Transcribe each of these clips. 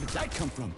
did that come from?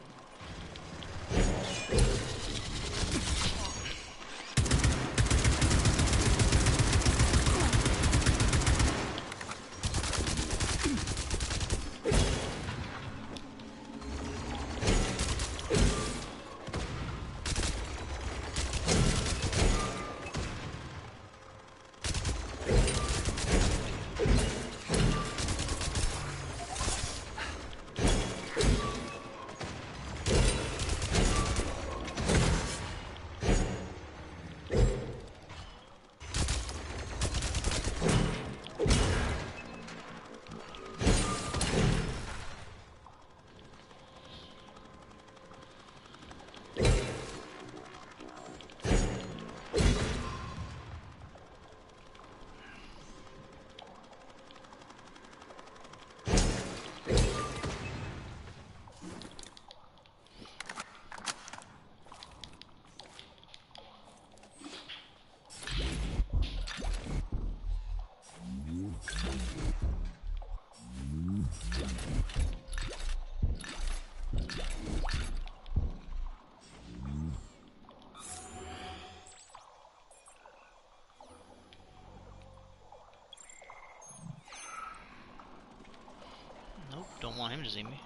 Nope, don't want him to see me.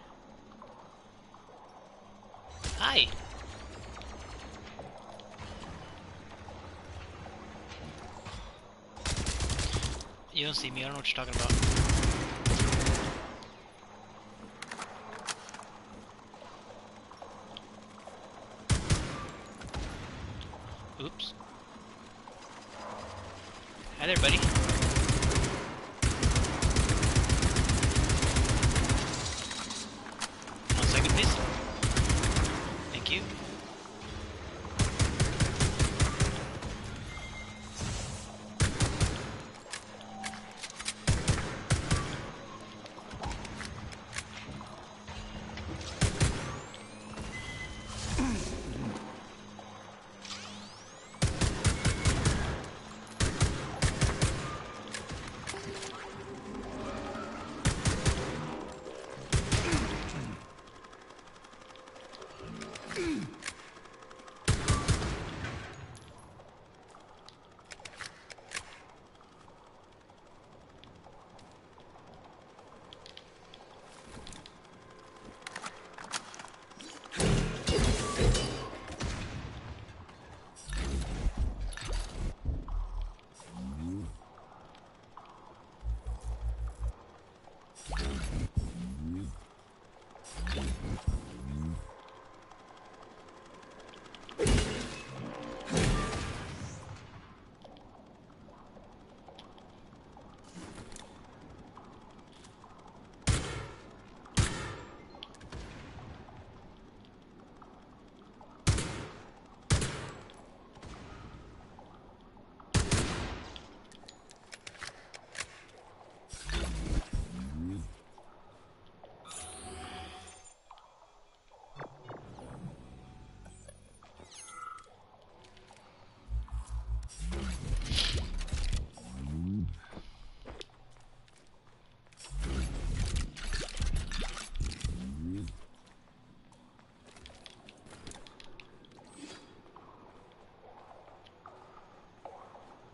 Hi! You don't see me, I don't know what you're talking about. Oops. Hi there, buddy. One second, please. Thank you.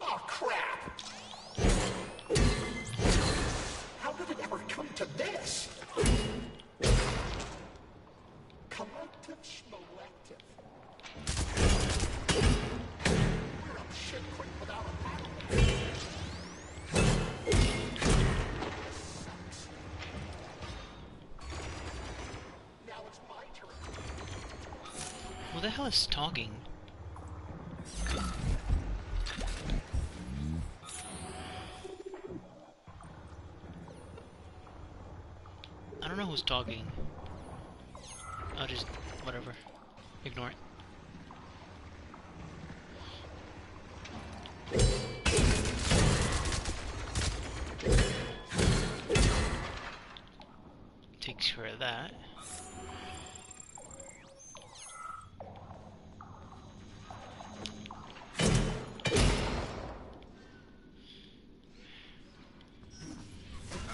Oh, crap! How did it ever come to this? Collective Schmolective. We're up shit creek without a paddle. Sucks. Now it's my turn. Who the hell is talking? I don't know who's talking. I'll just, whatever. Ignore it. Takes care of that.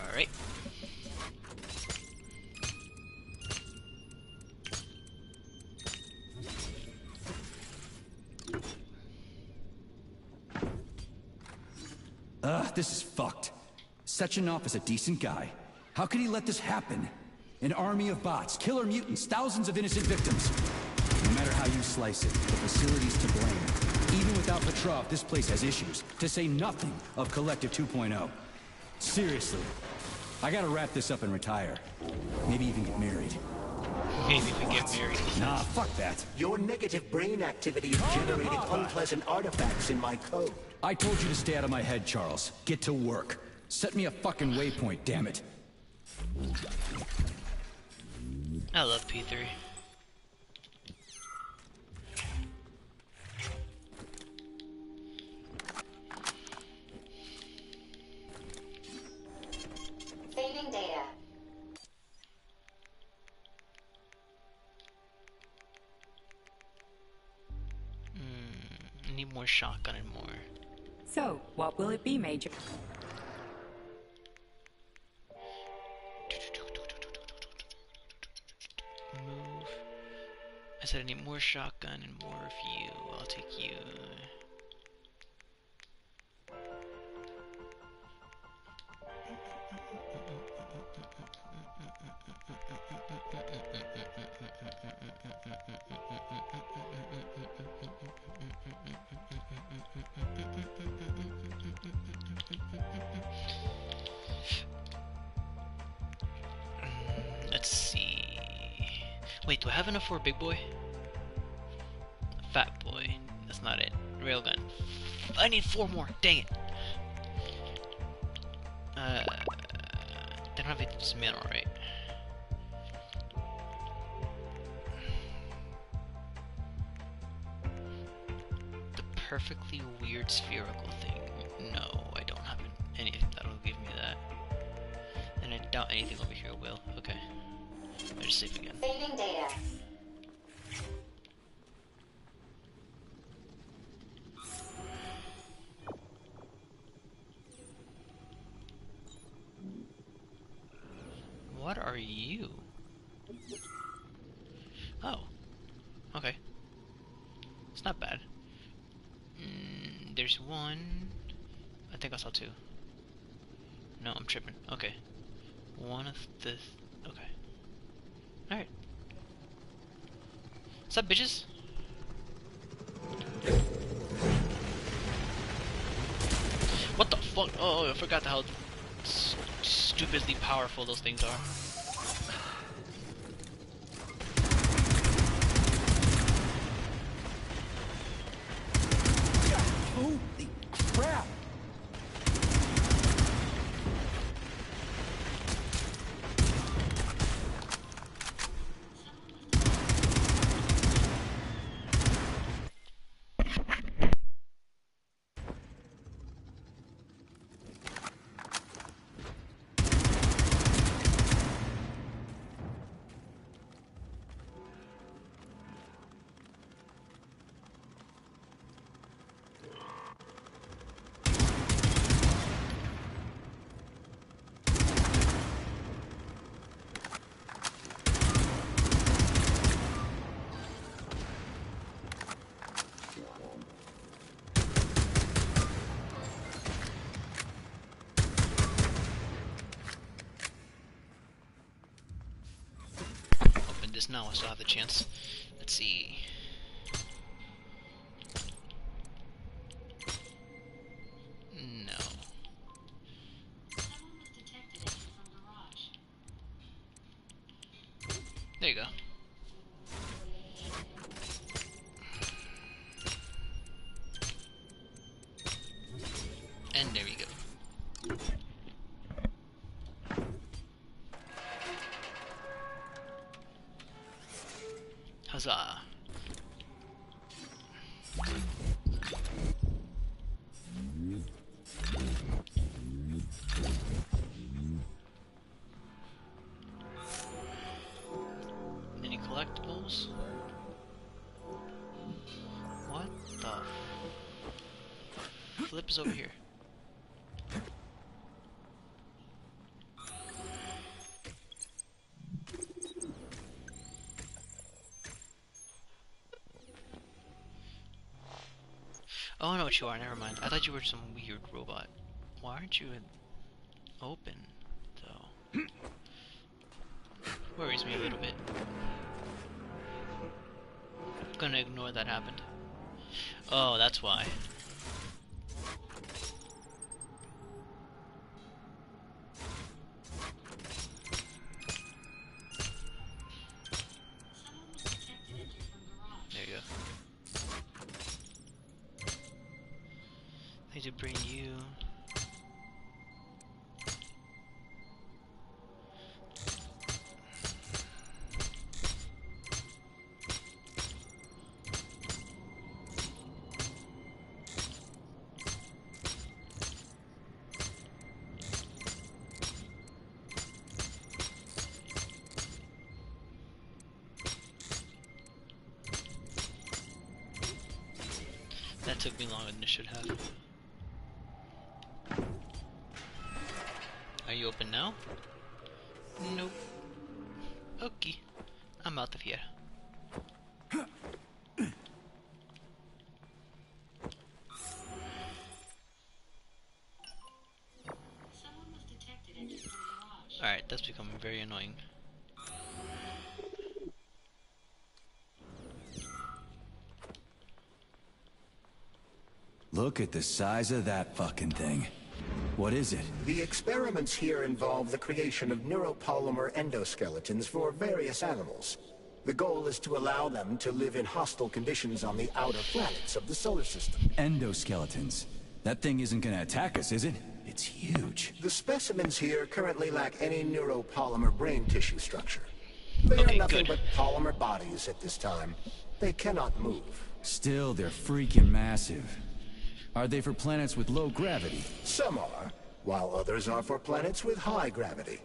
Alright. this is fucked. Sechenov is a decent guy. How could he let this happen? An army of bots, killer mutants, thousands of innocent victims. No matter how you slice it, the facility's to blame. Even without Petrov, this place has issues, to say nothing of Collective 2.0. Seriously, I gotta wrap this up and retire. Maybe even get married. Maybe we get married. Nah, fuck that. Your negative brain activity generated unpleasant artifacts in my code. I told you to stay out of my head, Charles. Get to work. Set me a fucking waypoint, damn it. I love P3. Saving data. I need more shotgun and more. So, what will it be, Major? Move. I said I need more shotgun and more of you. I'll take you. Let's see. Wait, do I have enough for a big boy? Fat boy. That's not it. Railgun. I need 4 more. Dang it. They don't have it to man, alright. The perfectly weird spherical thing. No, I don't have anything that'll give me that. And I doubt anything over here will. Okay. I just save again. Saving data. What are you? Oh. Okay. It's not bad. There's one. I think I saw 2. No, I'm tripping. Okay. One of the... Okay. Alright. What's up, bitches? What the fuck? Oh, I forgot how stupidly powerful those things are. Holy crap! This now, I still have the chance. Let's see. No. There you go. And there we go. Huzzah. Any collectibles? What the flip is over here? Oh, I know what you are, never mind. I thought you were some weird robot. Why aren't you open, though? Worries me a little bit. I'm gonna ignore that happened. Oh, that's why. There you go. I need to bring you. That took me longer than it should have. Are you open now? Nope. Okay. I'm out of here. Alright, that's becoming very annoying. Look at the size of that fucking thing. What is it? The experiments here involve the creation of neuropolymer endoskeletons for various animals. The goal is to allow them to live in hostile conditions on the outer planets of the solar system. Endoskeletons. That thing isn't gonna attack us, is it? It's huge. The specimens here currently lack any neuropolymer brain tissue structure. They Okay, are nothing good. but polymer bodies at this time. They cannot move. Still, they're freaking massive. Are they for planets with low gravity? Some are, while others are for planets with high gravity.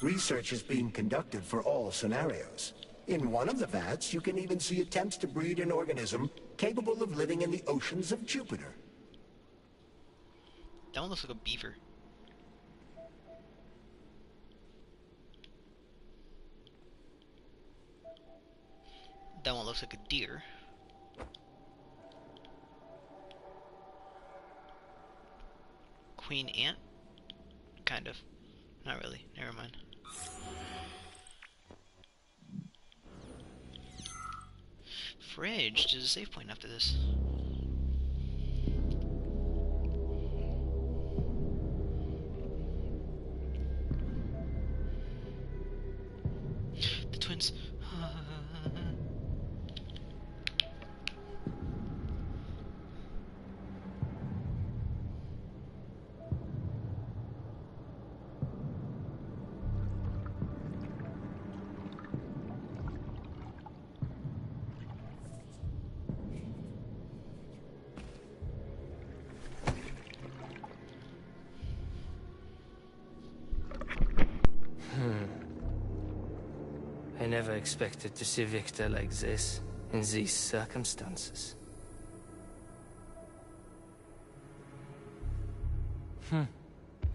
Research is being conducted for all scenarios. In one of the vats, you can even see attempts to breed an organism capable of living in the oceans of Jupiter. That one looks like a beaver. That one looks like a deer. Queen ant? Kind of. Not really. Never mind. Fridge. There's a save point after this. The twins. I never expected to see Victor like this, in these circumstances.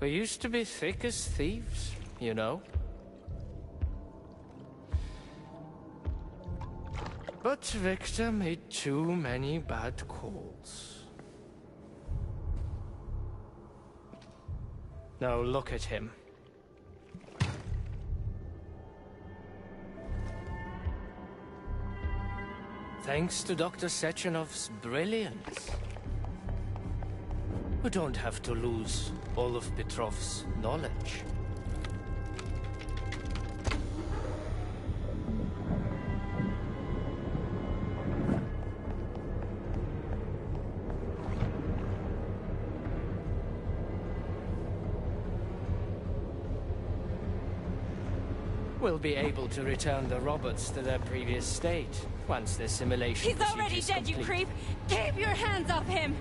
We used to be thick as thieves, you know? But Victor made too many bad calls. Now look at him. Thanks to Dr. Sechenov's brilliance. We don't have to lose all of Petrov's knowledge. We'll be able to return the robots to their previous state once the simulation He's already procedure's dead, you complete. creep! Keep your hands off him!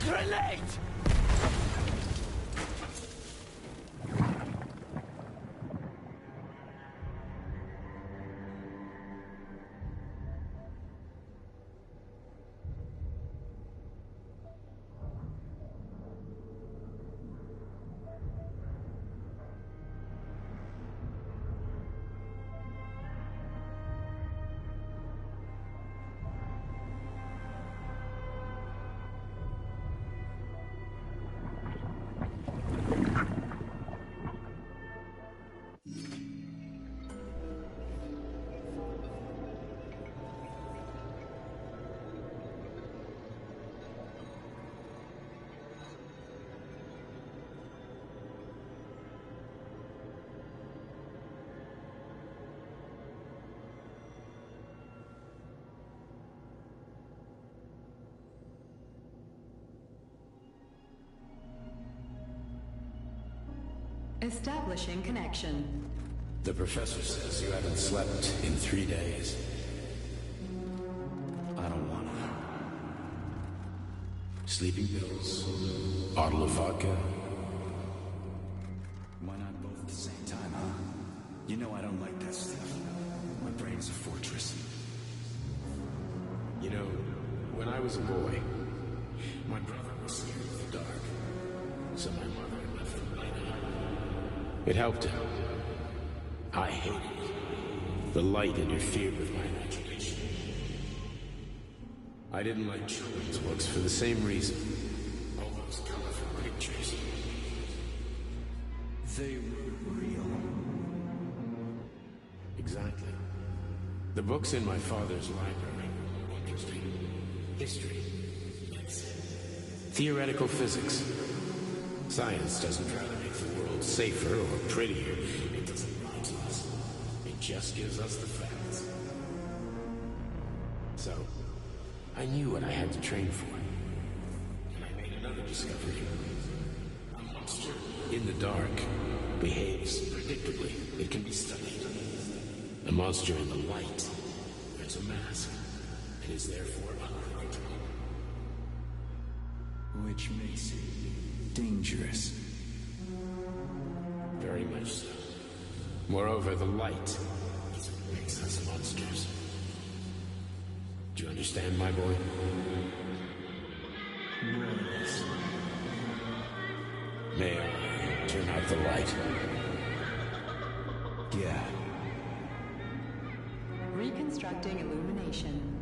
Grenade! Establishing connection. The professor says you haven't slept in 3 days. I don't wanna. Sleeping pills, bottle of vodka. Why not both at the same time, huh? You know I don't like that stuff. My brain's a fortress. You know, when I was a boy, my brother was scared of the dark. So my mother left the light on. It helped him. I hated it. The light interfered with my imagination. I didn't like children's books for the same reason. All those colorful pictures. They were real. Exactly. The books in my father's library were interesting. History, medicine, theoretical physics. Science doesn't try to make the world safer or prettier. It doesn't lie to us. It just gives us the facts. So, I knew what I had to train for. And I made another discovery. A monster in the dark behaves predictably. It can be studied. A monster in the light wears a mask and is therefore unpredictable. Which makes it dangerous. Very much so. Moreover, the light is what makes us monsters. Do you understand, my boy? Yes. May I turn out the light? Yeah. Reconstructing illumination.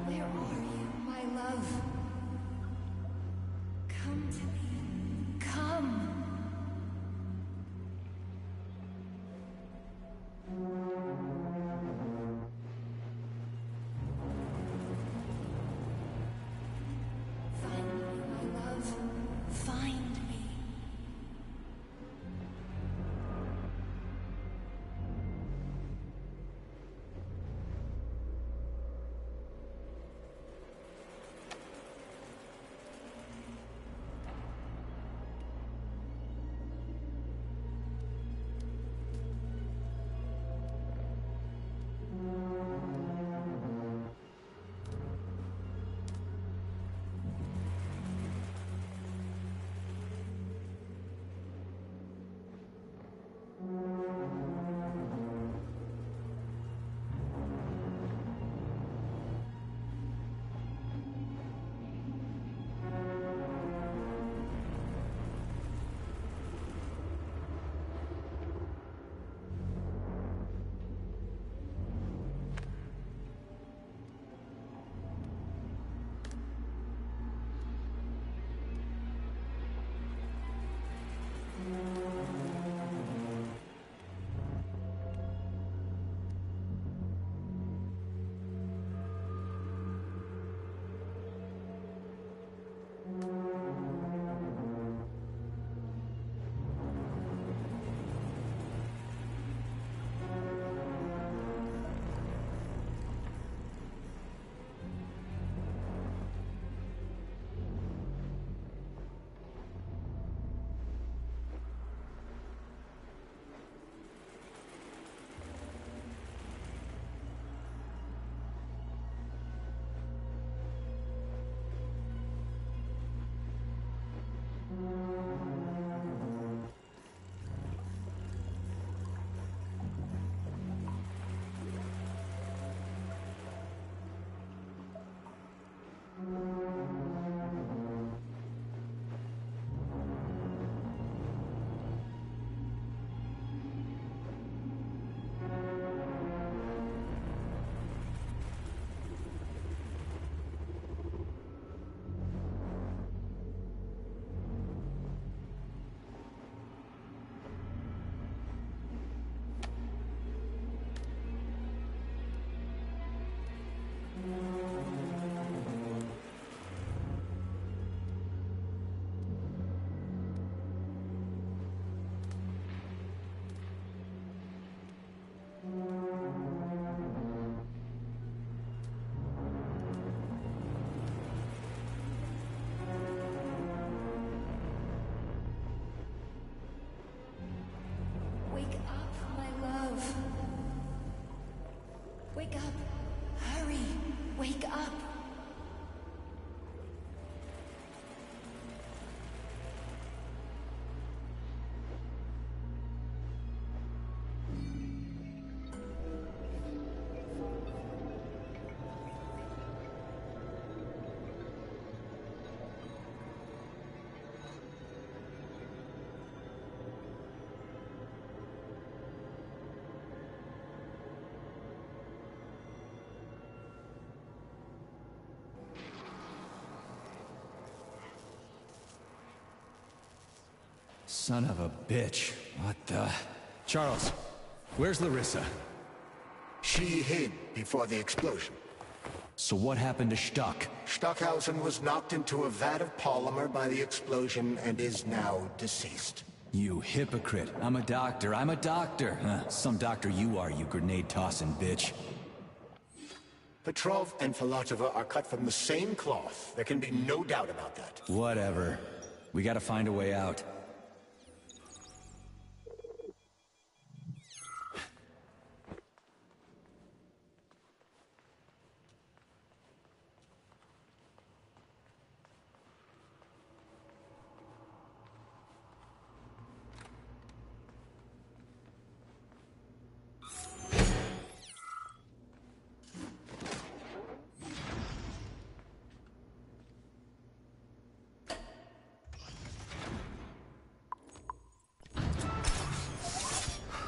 Where are you, my love? Come to me. Come. Son of a bitch. What the... Charles, where's Larissa? She hid before the explosion. So what happened to Stuck? Stockhausen was knocked into a vat of polymer by the explosion and is now deceased. You hypocrite. I'm a doctor. I'm a doctor. Some doctor you are, you grenade-tossing bitch. Petrov and Filatova are cut from the same cloth. There can be no doubt about that. Whatever. We gotta find a way out.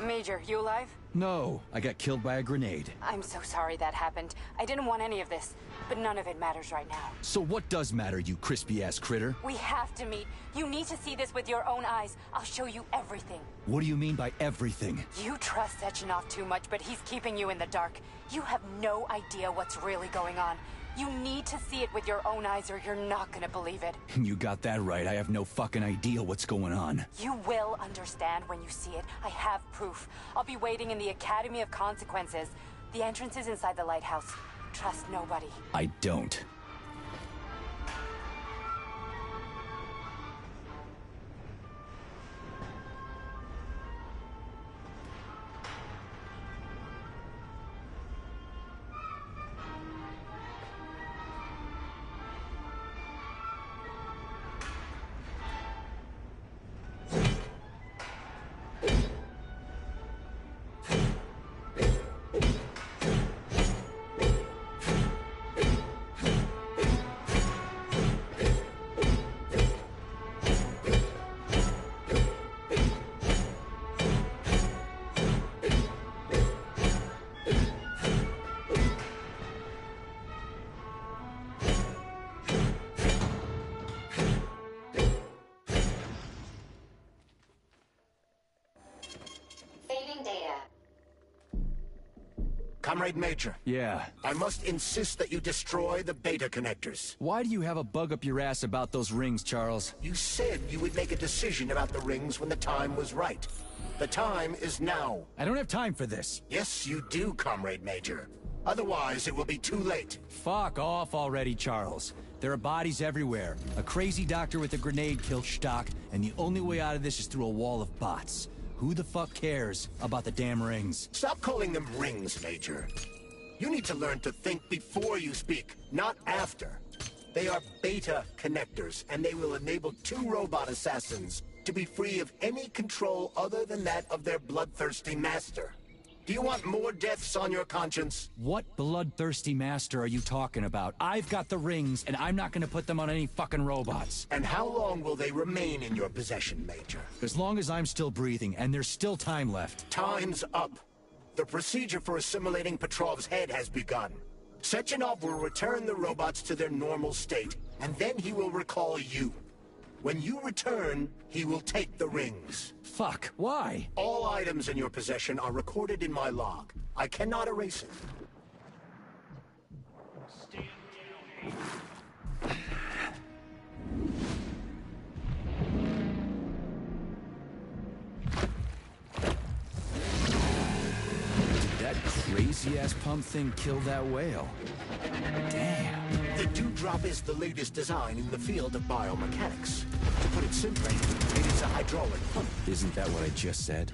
Major, you alive? No, I got killed by a grenade. I'm so sorry that happened. I didn't want any of this, but none of it matters right now. So what does matter, you crispy-ass critter? We have to meet. You need to see this with your own eyes. I'll show you everything. What do you mean by everything? You trust Sechenov too much, but he's keeping you in the dark. You have no idea what's really going on. You need to see it with your own eyes or you're not gonna believe it. You got that right. I have no fucking idea what's going on. You will understand when you see it. I have proof. I'll be waiting in the Academy of Consequences. The entrance is inside the lighthouse. Trust nobody. I don't. Saving data. Comrade Major. Yeah. I must insist that you destroy the beta connectors. Why do you have a bug up your ass about those rings, Charles? You said you would make a decision about the rings when the time was right. The time is now. I don't have time for this. Yes, you do, Comrade Major. Otherwise, it will be too late. Fuck off already, Charles. There are bodies everywhere. A crazy doctor with a grenade killed Stock, and the only way out of this is through a wall of bots. Who the fuck cares about the damn rings? Stop calling them rings, Major. You need to learn to think before you speak, not after. They are beta connectors, and they will enable 2 robot assassins to be free of any control other than that of their bloodthirsty master. Do you want more deaths on your conscience? What bloodthirsty master are you talking about? I've got the rings, and I'm not gonna put them on any fucking robots. And how long will they remain in your possession, Major? As long as I'm still breathing, and there's still time left. Time's up. The procedure for assimilating Petrov's head has begun. Sechenov will return the robots to their normal state, and then he will recall you. When you return, he will take the rings. Fuck, why? All items in your possession are recorded in my log. I cannot erase it. Did that crazy-ass pump thing kill that whale? Damn. The Dewdrop is the latest design in the field of biomechanics. To put it simply, it is a hydraulic pump. Isn't that what I just said?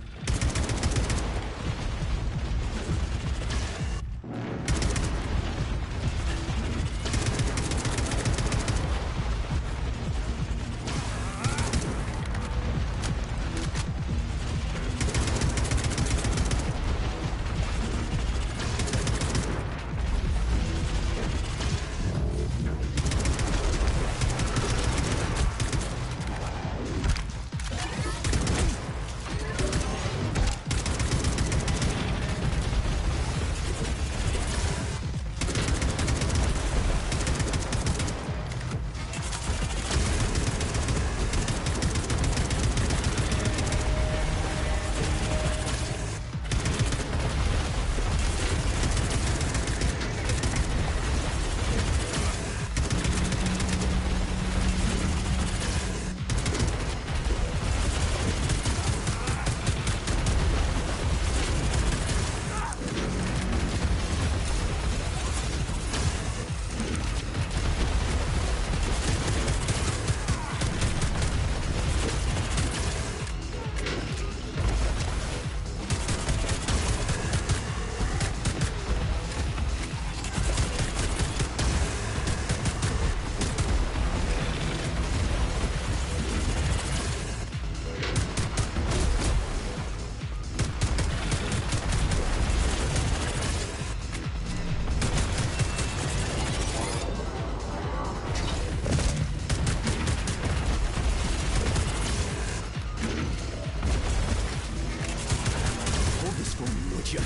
Gotcha.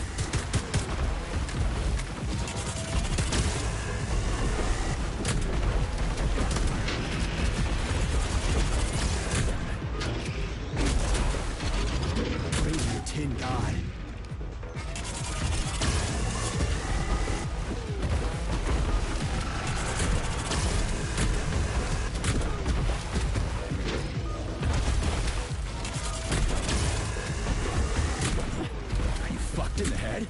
Radio Tin God. Are you fucked in the head?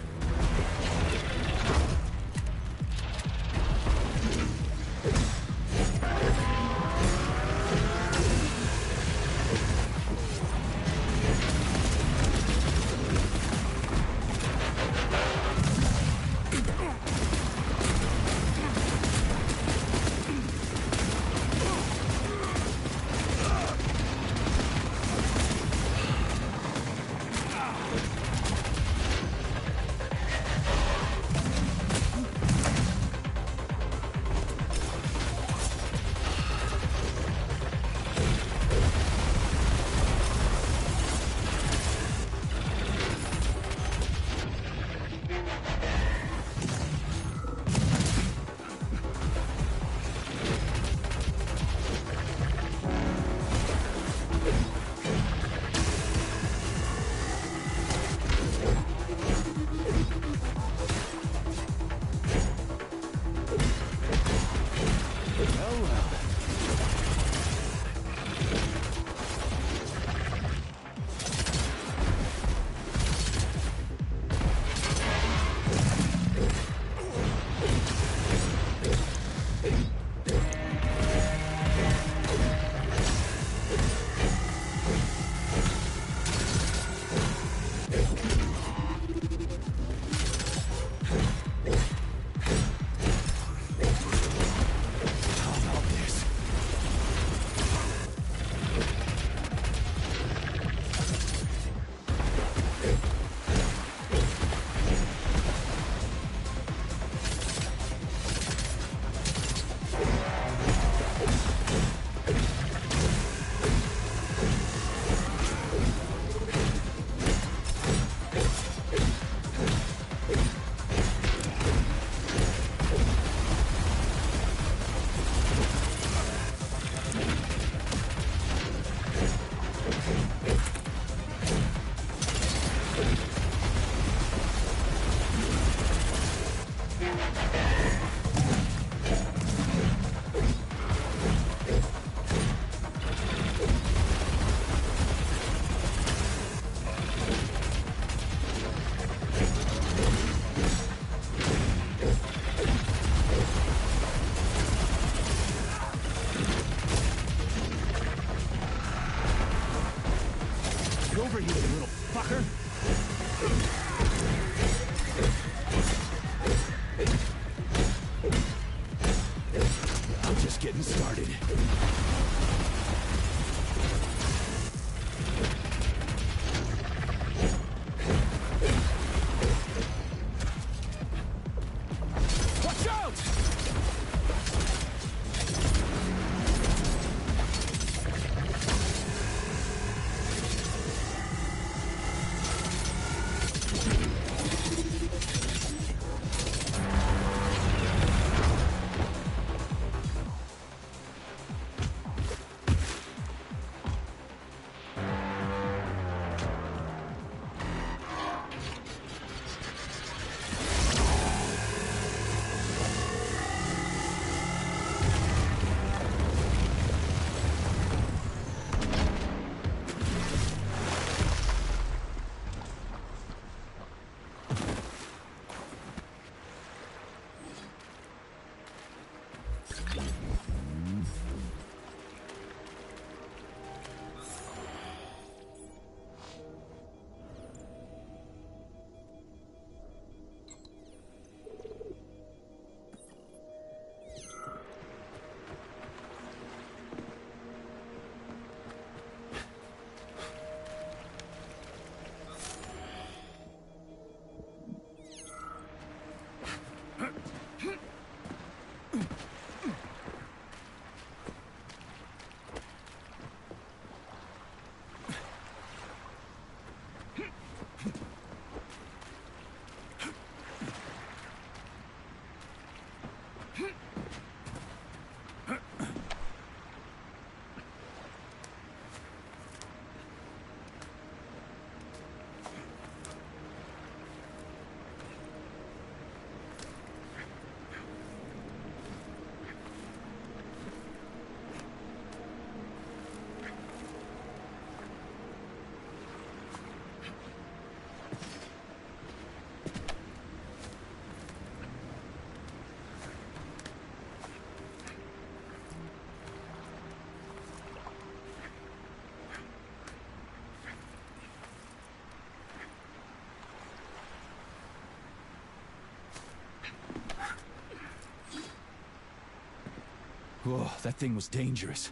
Whoa, that thing was dangerous.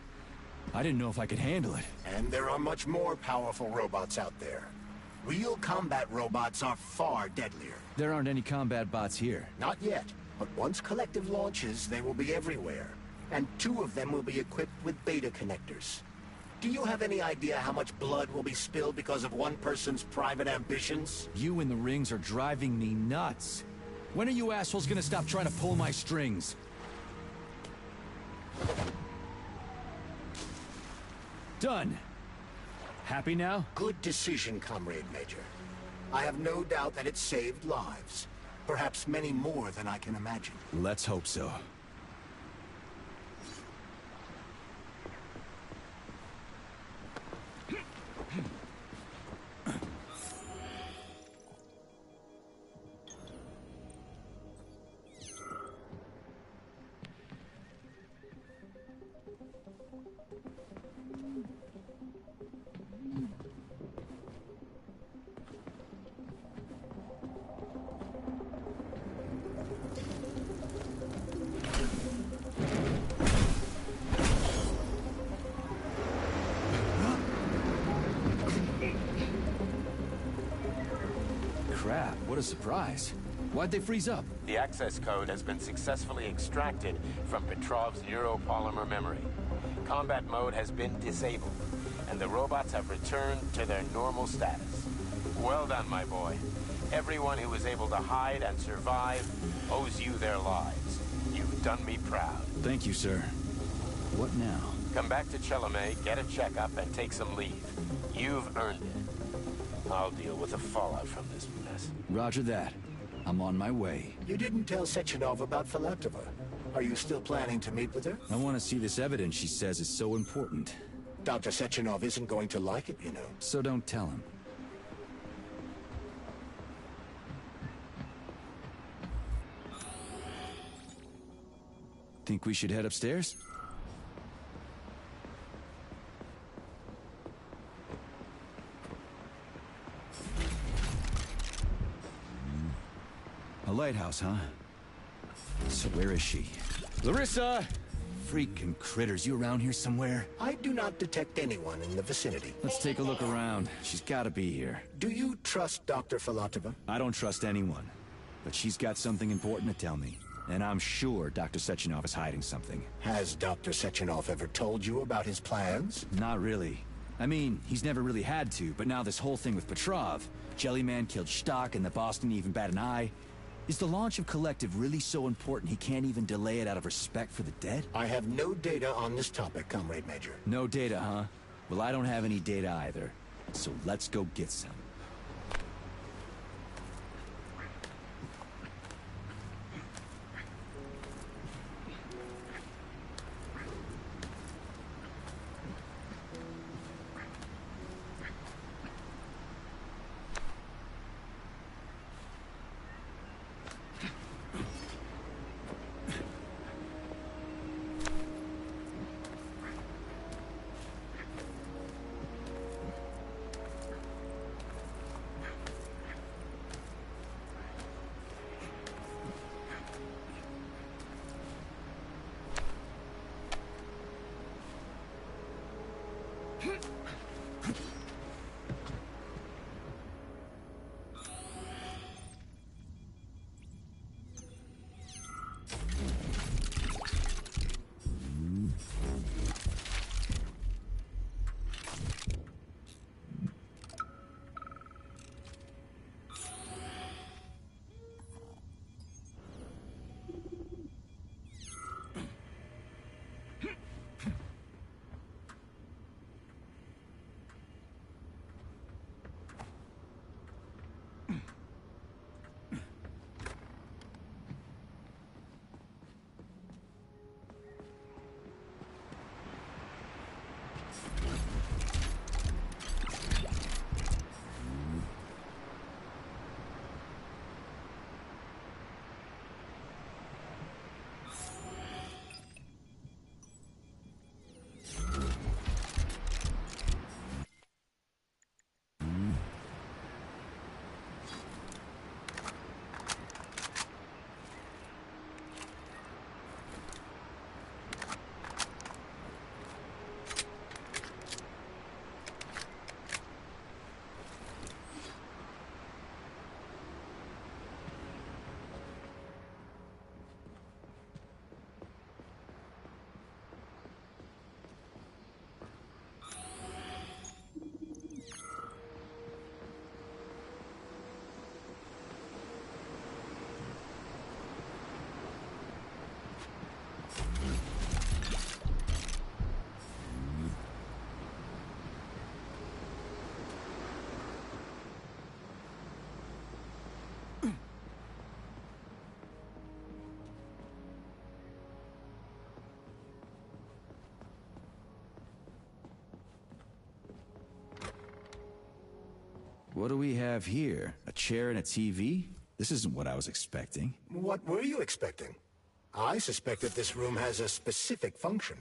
I didn't know if I could handle it. And there are much more powerful robots out there. Real combat robots are far deadlier. There aren't any combat bots here. Not yet, but once Collective launches, they will be everywhere. And 2 of them will be equipped with beta connectors. Do you have any idea how much blood will be spilled because of one person's private ambitions? You in the rings are driving me nuts. When are you assholes gonna stop trying to pull my strings? Done. Happy now? Good decision, Comrade Major. I have no doubt that it saved lives. Perhaps many more than I can imagine. Let's hope so. Crap, what a surprise. Why'd they freeze up? The access code has been successfully extracted from Petrov's neuropolymer memory. Combat mode has been disabled, and the robots have returned to their normal status. Well done, my boy. Everyone who was able to hide and survive owes you their lives. You've done me proud. Thank you, sir. What now? Come back to Chalamet, get a checkup, and take some leave. You've earned it. I'll deal with the fallout from this mess. Roger that. I'm on my way. You didn't tell Sechenov about Filatova. Are you still planning to meet with her? I want to see this evidence she says is so important. Dr. Sechenov isn't going to like it, you know. So don't tell him. Think we should head upstairs? A lighthouse, huh? So where is she? Larissa! Freaking critters, you around here somewhere? I do not detect anyone in the vicinity. Let's take a look around. She's gotta be here. Do you trust Dr. Filatova? I don't trust anyone. But she's got something important to tell me. And I'm sure Dr. Sechenov is hiding something. Has Dr. Sechenov ever told you about his plans? Not really. I mean, he's never really had to, but now this whole thing with Petrov, Jellyman killed Stock and the boss didn't even bat an eye. Is the launch of Collective really so important he can't even delay it out of respect for the dead? I have no data on this topic, Comrade Major. No data, huh? Well, I don't have any data either. So let's go get some. What do we have here? A chair and a TV? This isn't what I was expecting. What were you expecting? I suspect that this room has a specific function.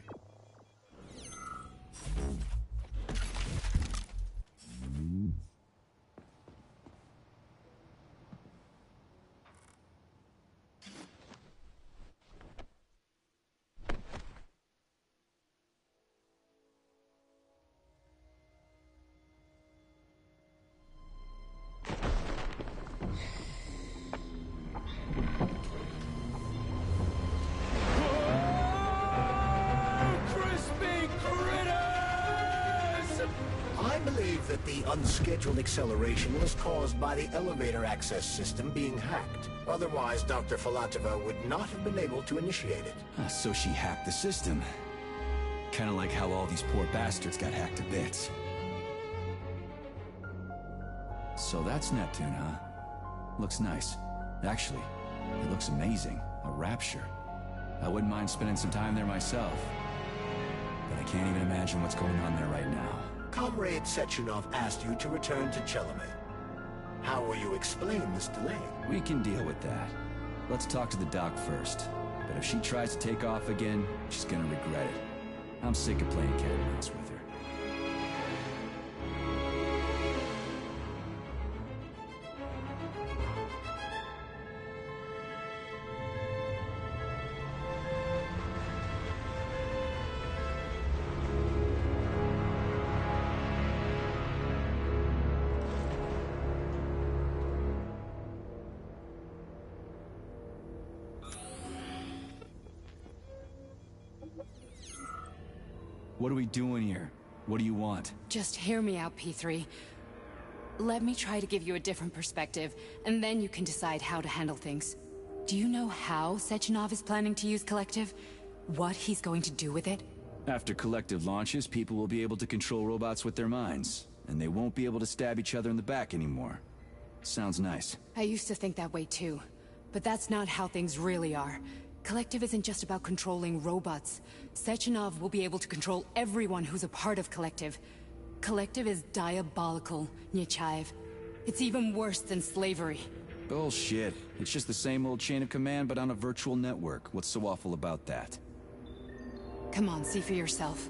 That the unscheduled acceleration was caused by the elevator access system being hacked. Otherwise, Dr. Filatova would not have been able to initiate it. So she hacked the system. Kinda like how all these poor bastards got hacked to bits. So that's Neptune, huh? Looks nice. Actually, it looks amazing. A rapture. I wouldn't mind spending some time there myself. But I can't even imagine what's going on there right now. Comrade Sechenov asked you to return to Chelomey. How will you explain this delay? We can deal with that. Let's talk to the doc first. But if she tries to take off again, she's gonna regret it. I'm sick of playing cat and mouse with her. What are we doing here? What do you want? Just hear me out, P3. Let me try to give you a different perspective, and then you can decide how to handle things. Do you know how Sechenov is planning to use Collective? What he's going to do with it? After Collective launches, people will be able to control robots with their minds, and they won't be able to stab each other in the back anymore. Sounds nice. I used to think that way too, but that's not how things really are. Collective isn't just about controlling robots. Sechenov will be able to control everyone who's a part of Collective. Collective is diabolical, Nechayev. It's even worse than slavery. Bullshit. It's just the same old chain of command, but on a virtual network. What's so awful about that? Come on, see for yourself.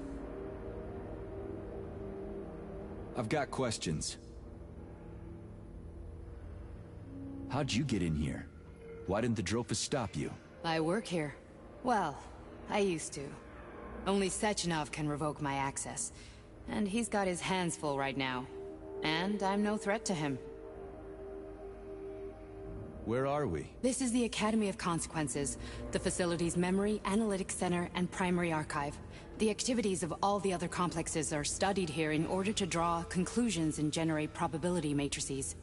I've got questions. How'd you get in here? Why didn't the Dreyfus stop you? I work here. Well, I used to. Only Sechenov can revoke my access. And he's got his hands full right now. And I'm no threat to him. Where are we? This is the Academy of Consequences, the facility's memory, analytics center, and primary archive. The activities of all the other complexes are studied here in order to draw conclusions and generate probability matrices.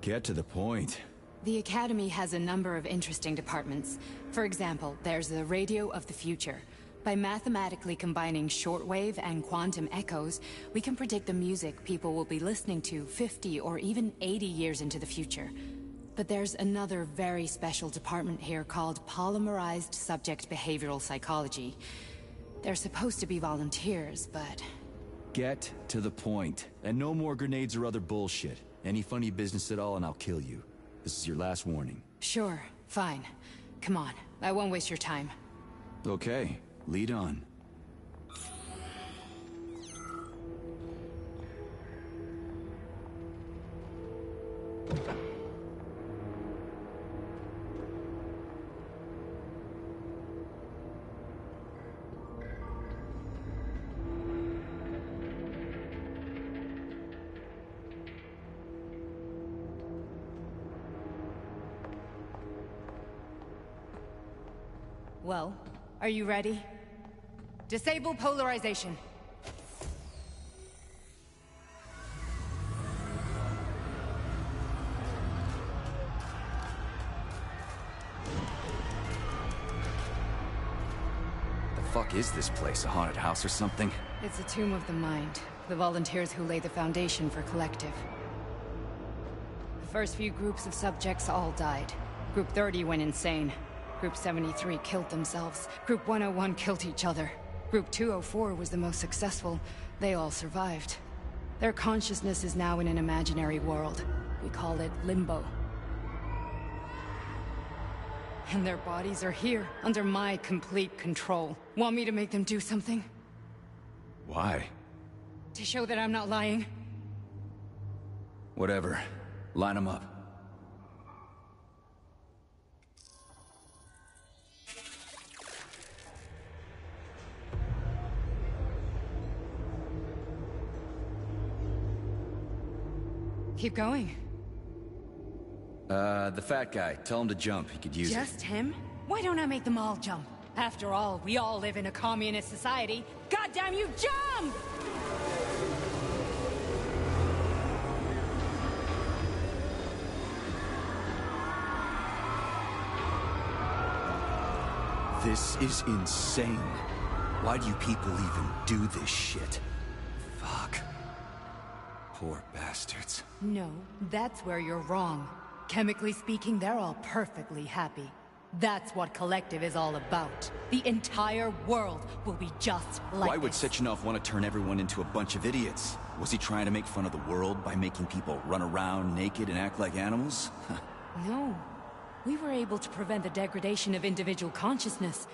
Get to the point. The Academy has a number of interesting departments. For example, there's the Radio of the Future. By mathematically combining shortwave and quantum echoes, we can predict the music people will be listening to 50 or even 80 years into the future. But there's another very special department here called Polymerized Subject Behavioral Psychology. They're supposed to be volunteers, but... Get to the point. And no more grenades or other bullshit. Any funny business at all and I'll kill you. This is your last warning. Sure, fine. Come on, I won't waste your time. Okay, lead on. Well, are you ready? Disable polarization. The fuck is this place? A haunted house or something? It's a tomb of the mind. The volunteers who lay the foundation for Collective. The first few groups of subjects all died. Group 30 went insane. Group 73 killed themselves. Group 101 killed each other. Group 204 was the most successful. They all survived. Their consciousness is now in an imaginary world. We call it Limbo. And their bodies are here, under my complete control. Want me to make them do something? Why? To show that I'm not lying? Whatever. Line them up. Keep going. The fat guy. Tell him to jump. He could use it. Just him? Why don't I make them all jump? After all, we all live in a communist society. Goddamn you, jump! This is insane. Why do you people even do this shit? Fuck. Poor bastards. No, that's where you're wrong. Chemically speaking, they're all perfectly happy. That's what Collective is all about. The entire world will be just like Why would this. Sechenov want to turn everyone into a bunch of idiots? Was he trying to make fun of the world by making people run around naked and act like animals? No. We were able to prevent the degradation of individual consciousness.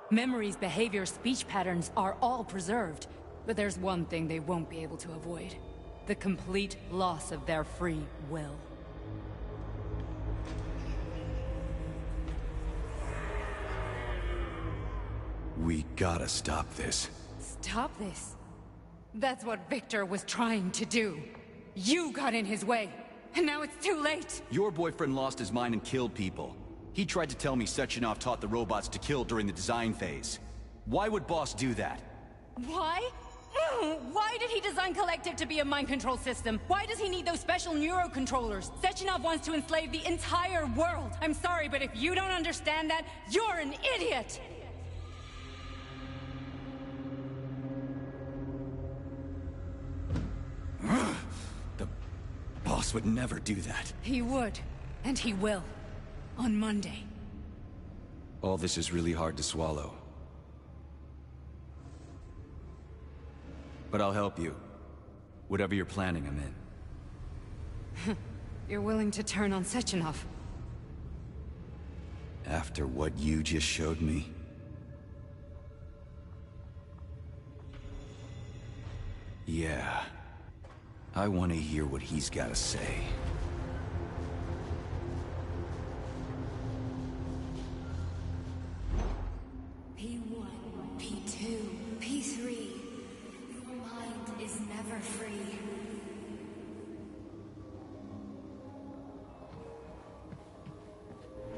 Memories, behavior, speech patterns are all preserved. But there's one thing they won't be able to avoid. The complete loss of their free will. We gotta stop this. Stop this. That's what Victor was trying to do. You got in his way, and now it's too late. Your boyfriend lost his mind and killed people. He tried to tell me Sechenov taught the robots to kill during the design phase. Why would Boss do that? Why? Why did he design Collective to be a mind control system? Why does he need those special neurocontrollers? Sechenov wants to enslave the entire world. I'm sorry, but if you don't understand that, you're an idiot! The Boss would never do that. He would, and he will. On Monday. All this is really hard to swallow. But I'll help you. Whatever you're planning, I'm in. You're willing to turn on Sechenov? After what you just showed me? Yeah. I want to hear what he's got to say. P1, P2, P3. Your mind is never free.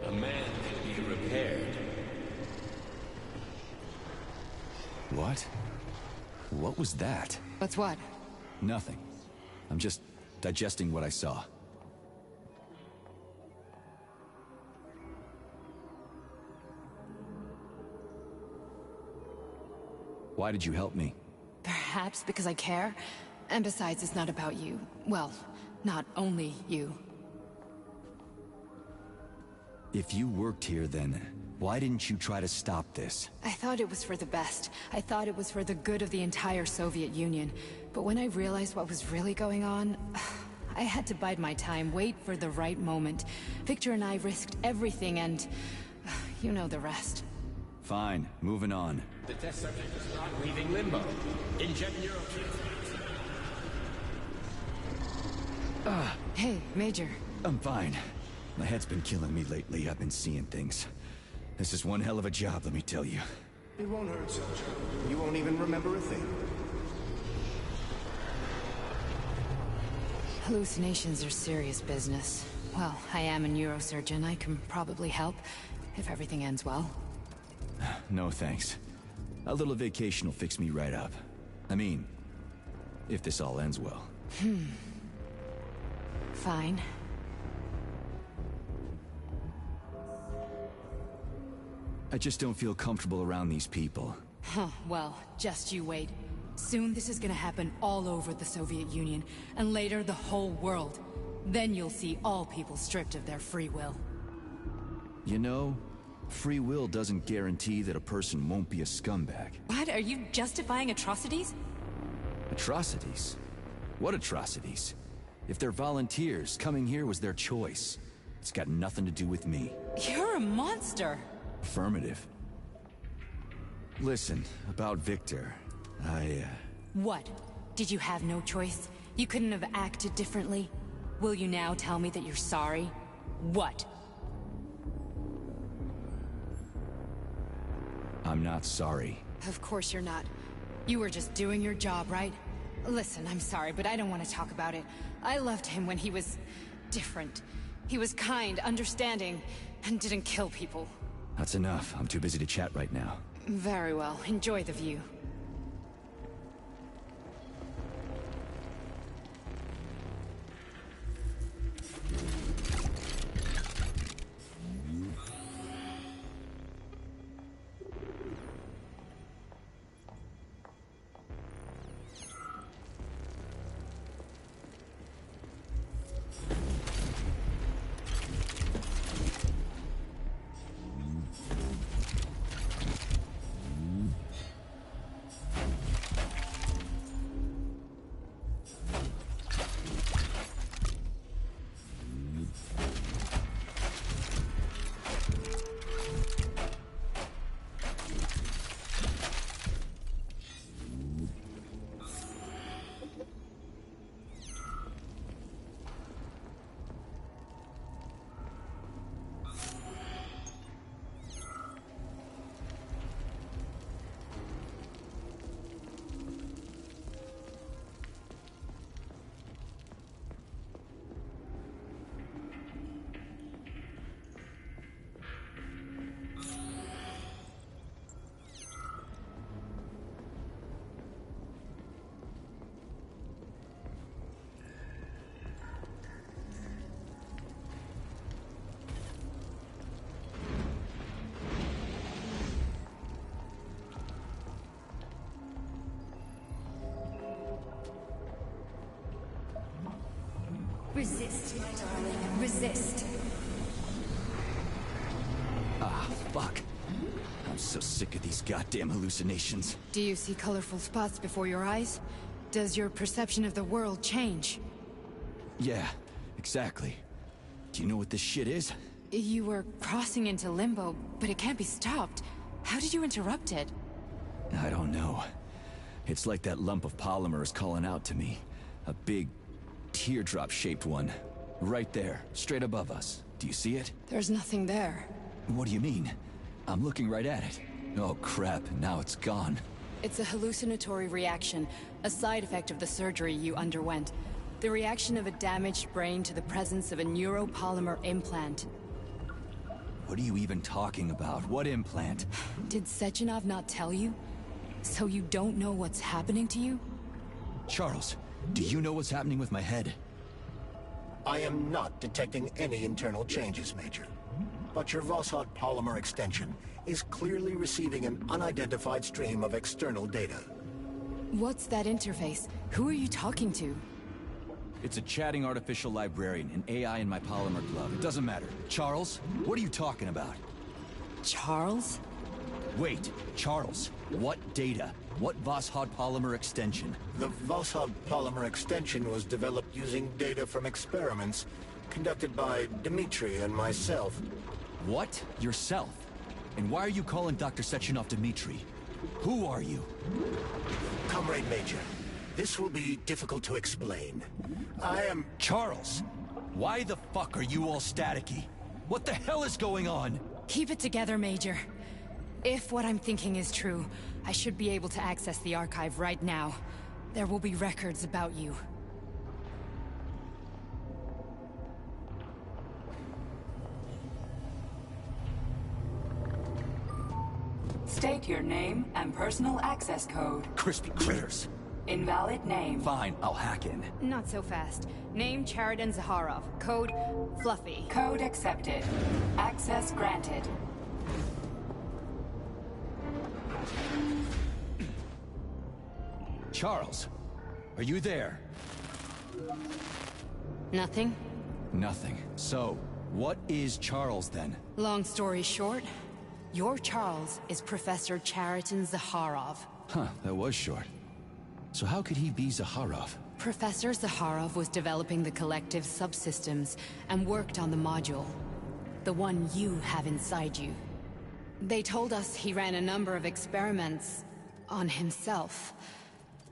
A man can be repaired. What? What was that? What's what? Nothing. I'm just digesting what I saw. Why did you help me? Perhaps because I care. And besides, it's not about you. Well, not only you. If you worked here, then why didn't you try to stop this? I thought it was for the best. I thought it was for the good of the entire Soviet Union. But when I realized what was really going on, I had to bide my time, wait for the right moment. Victor and I risked everything and... you know the rest. Fine, moving on. The test subject is not leaving Limbo. Inject neurotransmitters. Hey, Major. I'm fine. My head's been killing me lately. I've been seeing things. This is one hell of a job, let me tell you. It won't hurt, soldier. You won't even remember a thing. Hallucinations are serious business. Well, I am a neurosurgeon. I can probably help, if everything ends well. No thanks. A little vacation will fix me right up. I mean, if this all ends well. Fine. I just don't feel comfortable around these people. Huh, well, just you wait. Soon this is gonna happen all over the Soviet Union, and later the whole world. Then you'll see all people stripped of their free will. You know, free will doesn't guarantee that a person won't be a scumbag. What? Are you justifying atrocities? Atrocities? What atrocities? If they're volunteers, coming here was their choice. It's got nothing to do with me. You're a monster! Affirmative. Listen, about Victor, What? Did you have no choice? You couldn't have acted differently? Will you now tell me that you're sorry? What? I'm not sorry. Of course you're not. You were just doing your job, right? Listen, I'm sorry, but I don't want to talk about it. I loved him when he was different. He was kind, understanding, and didn't kill people. That's enough. I'm too busy to chat right now. Very well. Enjoy the view. Resist, my darling. Resist. Ah, fuck. I'm so sick of these goddamn hallucinations. Do you see colorful spots before your eyes? Does your perception of the world change? Yeah, exactly. Do you know what this shit is? You were crossing into limbo, but it can't be stopped. How did you interrupt it? I don't know. It's like that lump of polymer is calling out to me. A big, teardrop-shaped one. Right there, straight above us. Do you see it? There's nothing there. What do you mean? I'm looking right at it. Oh crap, now it's gone. It's a hallucinatory reaction, a side effect of the surgery you underwent. The reaction of a damaged brain to the presence of a neuropolymer implant. What are you even talking about? What implant? Did Sechenov not tell you? So you don't know what's happening to you? Charles, do you know what's happening with my head? I am not detecting any internal changes, Major. But your Voshod polymer extension is clearly receiving an unidentified stream of external data. What's that interface? Who are you talking to? It's a chatting artificial librarian, an AI in my polymer glove. It doesn't matter. Charles, what are you talking about? Charles? Wait, Charles, what data? What Voshod polymer extension? The Voshod polymer extension was developed using data from experiments conducted by Dmitri and myself. What? Yourself? And why are you calling Dr. Sechenov Dmitri? Who are you? Comrade Major, this will be difficult to explain. I am... Charles! Why the fuck are you all staticky? What the hell is going on? Keep it together, Major. If what I'm thinking is true, I should be able to access the archive right now. There will be records about you. State your name and personal access code. Crispy critters. Invalid name. Fine, I'll hack in. Not so fast. Name Chariton Zaharov. Code Fluffy. Code accepted. Access granted. Charles, are you there? Nothing? Nothing. So, what is Charles then? Long story short, your Charles is Professor Chariton Zaharov. Huh, that was short. So how could he be Zaharov? Professor Zaharov was developing the collective subsystems and worked on the module. The one you have inside you. They told us he ran a number of experiments on himself.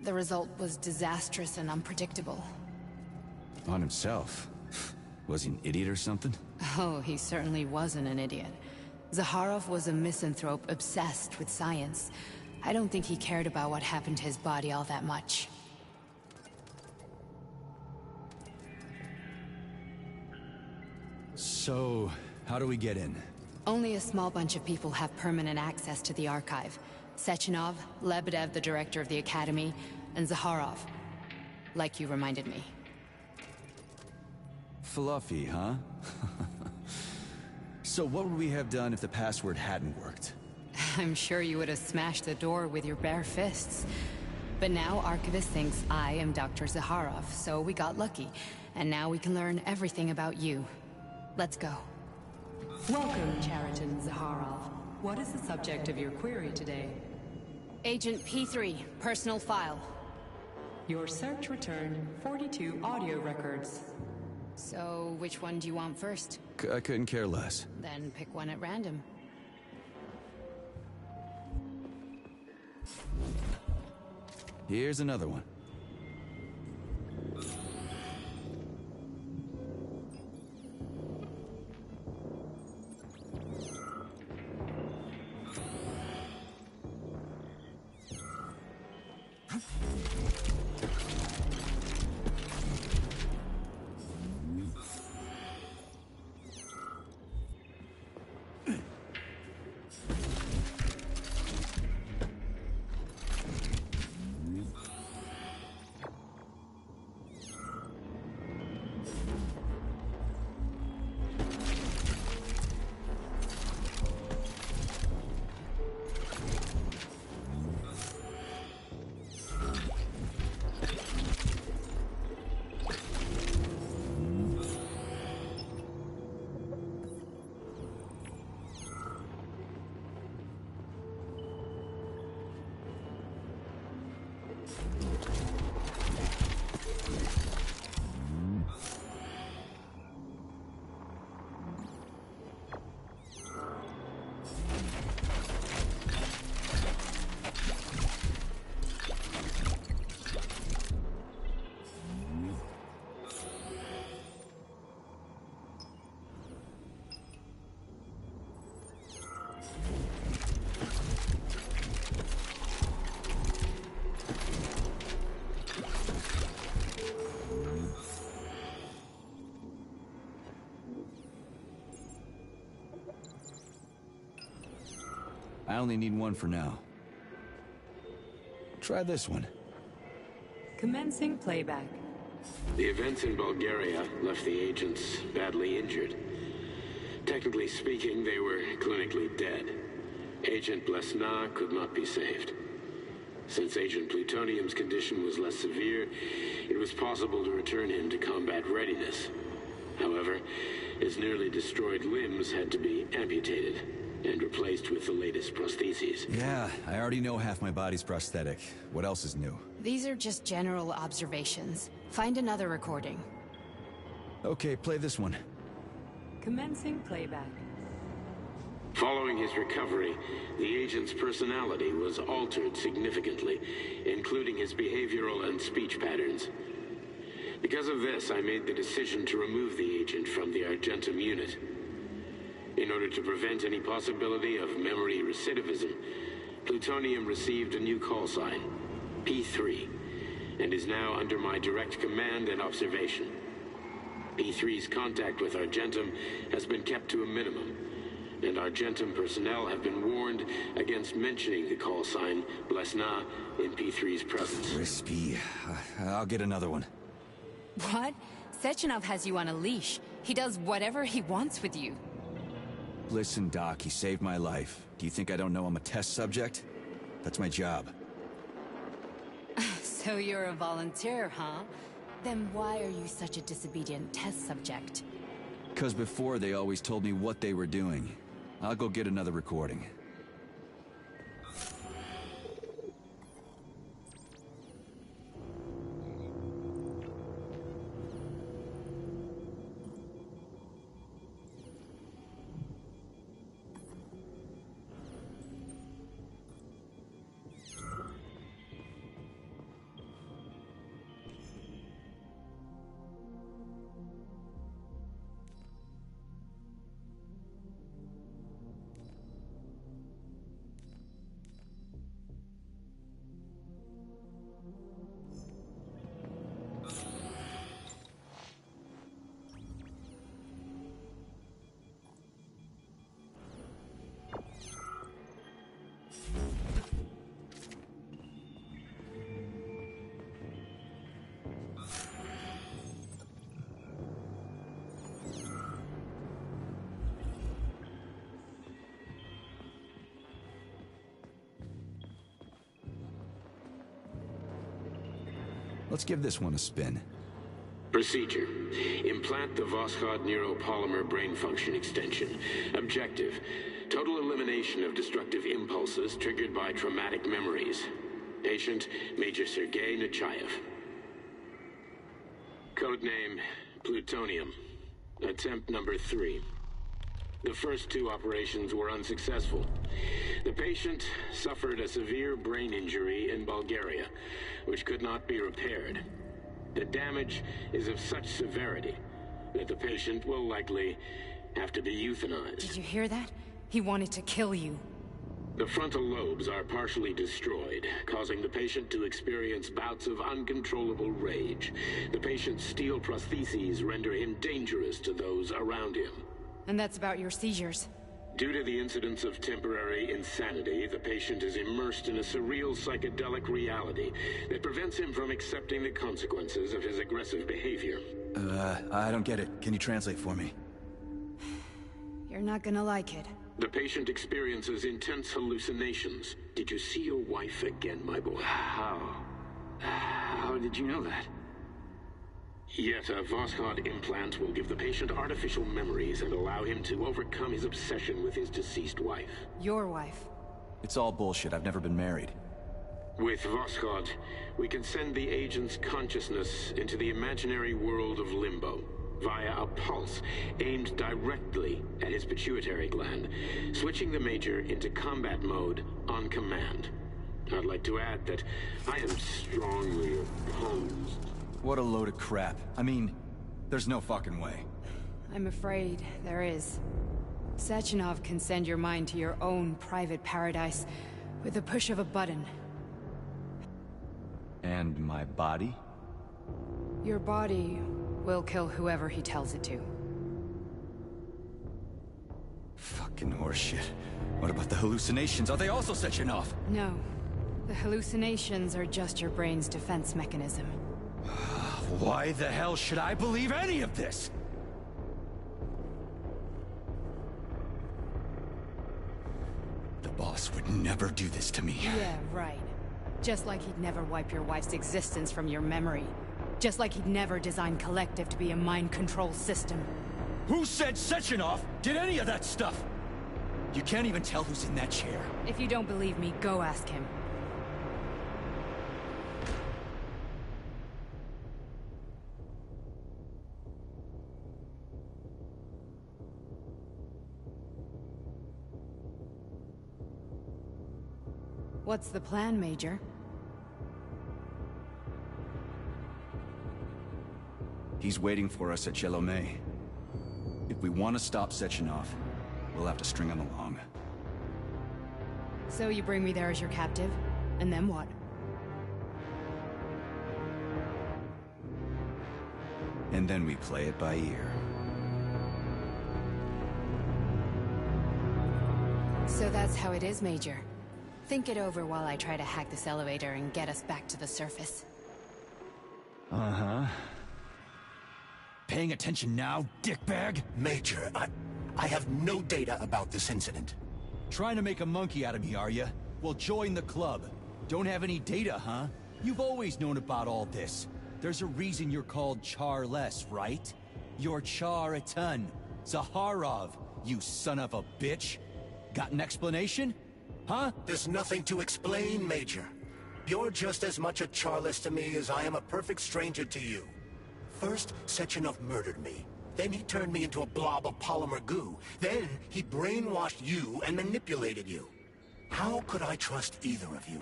The result was disastrous and unpredictable. On himself? Was he an idiot or something? Oh, he certainly wasn't an idiot. Zaharov was a misanthrope obsessed with science. I don't think he cared about what happened to his body all that much. So, how do we get in? Only a small bunch of people have permanent access to the archive. Sechenov, Lebedev, the director of the Academy, and Zaharov. Like you reminded me. Fluffy, huh? So what would we have done if the password hadn't worked? I'm sure you would have smashed the door with your bare fists. But now Archivist thinks I am Dr. Zaharov, so we got lucky. And now we can learn everything about you. Let's go. Welcome, Chariton Zaharov. What is the subject of your query today? Agent P3, personal file. Your search returned 42 audio records. So, which one do you want first? I couldn't care less. Then pick one at random. Here's another one. I only need one for now. Try this one. Commencing playback. The events in Bulgaria left the agents badly injured. Technically speaking, they were clinically dead. Agent Blesna could not be saved. Since Agent Plutonium's condition was less severe, it was possible to return him to combat readiness. However, his nearly destroyed limbs had to be amputated and replaced with the latest prostheses. Yeah, I already know half my body's prosthetic. What else is new? These are just general observations. Find another recording. Okay, play this one. Commencing playback. Following his recovery, the agent's personality was altered significantly, including his behavioral and speech patterns. Because of this, I made the decision to remove the agent from the Argentum unit. In order to prevent any possibility of memory recidivism, Plutonium received a new call sign, P3, and is now under my direct command and observation. P3's contact with Argentum has been kept to a minimum, and Argentum personnel have been warned against mentioning the call sign Blesna in P3's presence. Crispy. I'll get another one. What? Sechenov has you on a leash. He does whatever he wants with you. Listen, Doc, he saved my life. Do you think I don't know I'm a test subject? That's my job. So you're a volunteer, huh? Then why are you such a disobedient test subject? 'Cause before they always told me what they were doing. I'll go get another recording. Let's give this one a spin. Procedure. Implant the Voskhod neuropolymer brain function extension. Objective. Total elimination of destructive impulses triggered by traumatic memories. Patient, Major Sergei Nechayev. Codename, Plutonium. Attempt number 3. The first 2 operations were unsuccessful. The patient suffered a severe brain injury in Bulgaria, which could not be repaired. The damage is of such severity that the patient will likely have to be euthanized. Did you hear that? He wanted to kill you. The frontal lobes are partially destroyed, causing the patient to experience bouts of uncontrollable rage. The patient's steel prostheses render him dangerous to those around him. And that's about your seizures. Due to the incidence of temporary insanity, the patient is immersed in a surreal psychedelic reality that prevents him from accepting the consequences of his aggressive behavior. I don't get it. Can you translate for me? You're not gonna like it. The patient experiences intense hallucinations. Did you see your wife again, my boy? How did you know that? Yet a Voskhod implant will give the patient artificial memories and allow him to overcome his obsession with his deceased wife. Your wife. It's all bullshit. I've never been married. With Voskhod, we can send the agent's consciousness into the imaginary world of Limbo via a pulse aimed directly at his pituitary gland, switching the Major into combat mode on command. I'd like to add that I am strongly opposed. What a load of crap. I mean, there's no fucking way. I'm afraid there is. Sechenov can send your mind to your own private paradise with the push of a button. And my body? Your body will kill whoever he tells it to. Fucking horseshit. What about the hallucinations? Are they also Sechenov? No. The hallucinations are just your brain's defense mechanism. Why the hell should I believe any of this? The boss would never do this to me. Yeah, right. Just like he'd never wipe your wife's existence from your memory. Just like he'd never design Collective to be a mind control system. Who said Sechenov did any of that stuff? You can't even tell who's in that chair. If you don't believe me, go ask him. What's the plan, Major? He's waiting for us at Chelomey. If we want to stop Sechenov, we'll have to string him along. So you bring me there as your captive? And then what? And then we play it by ear. So that's how it is, Major. Think it over while I try to hack this elevator and get us back to the surface. Uh-huh. Paying attention now, dickbag? Major, I have no data about this incident. Trying to make a monkey out of me, are you? Well, join the club. Don't have any data, huh? You've always known about all this. There's a reason you're called Charless, right? You're Char-Aton. Zaharov, you son of a bitch. Got an explanation? Huh? There's nothing to explain, Major. You're just as much a Charless to me as I am a perfect stranger to you. First, Sechenov murdered me. Then he turned me into a blob of polymer goo. Then he brainwashed you and manipulated you. How could I trust either of you?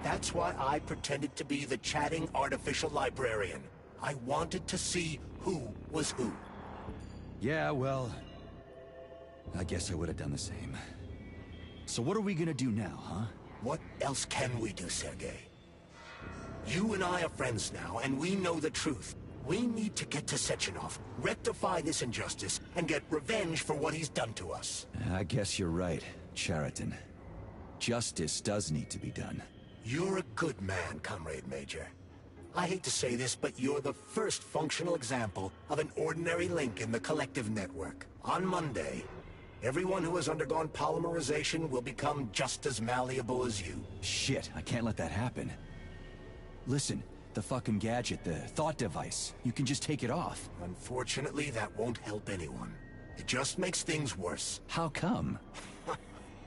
That's why I pretended to be the chatting artificial librarian. I wanted to see who was who. Yeah, well, I guess I would have done the same. So what are we gonna do now, huh? What else can we do, Sergei? You and I are friends now, and we know the truth. We need to get to Sechenov, rectify this injustice, and get revenge for what he's done to us. I guess you're right, Chariton. Justice does need to be done. You're a good man, Comrade Major. I hate to say this, but you're the first functional example of an ordinary link in the Collective network. On Monday, everyone who has undergone polymerization will become just as malleable as you. Shit, I can't let that happen. Listen, The fucking gadget, the thought device. You can just take it off. Unfortunately, that won't help anyone. It just makes things worse. How come?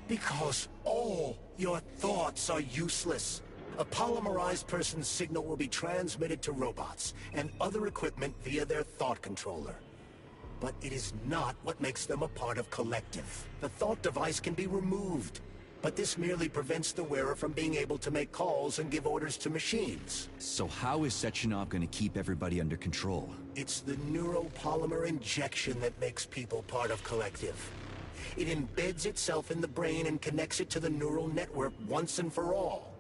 Because all your thoughts are useless. A polymerized person's signal will be transmitted to robots and other equipment via their thought controller. But it is not what makes them a part of Collective. The thought device can be removed, but this merely prevents the wearer from being able to make calls and give orders to machines. So how is Sechenov gonna keep everybody under control? It's the neuropolymer injection that makes people part of Collective. It embeds itself in the brain and connects it to the neural network once and for all.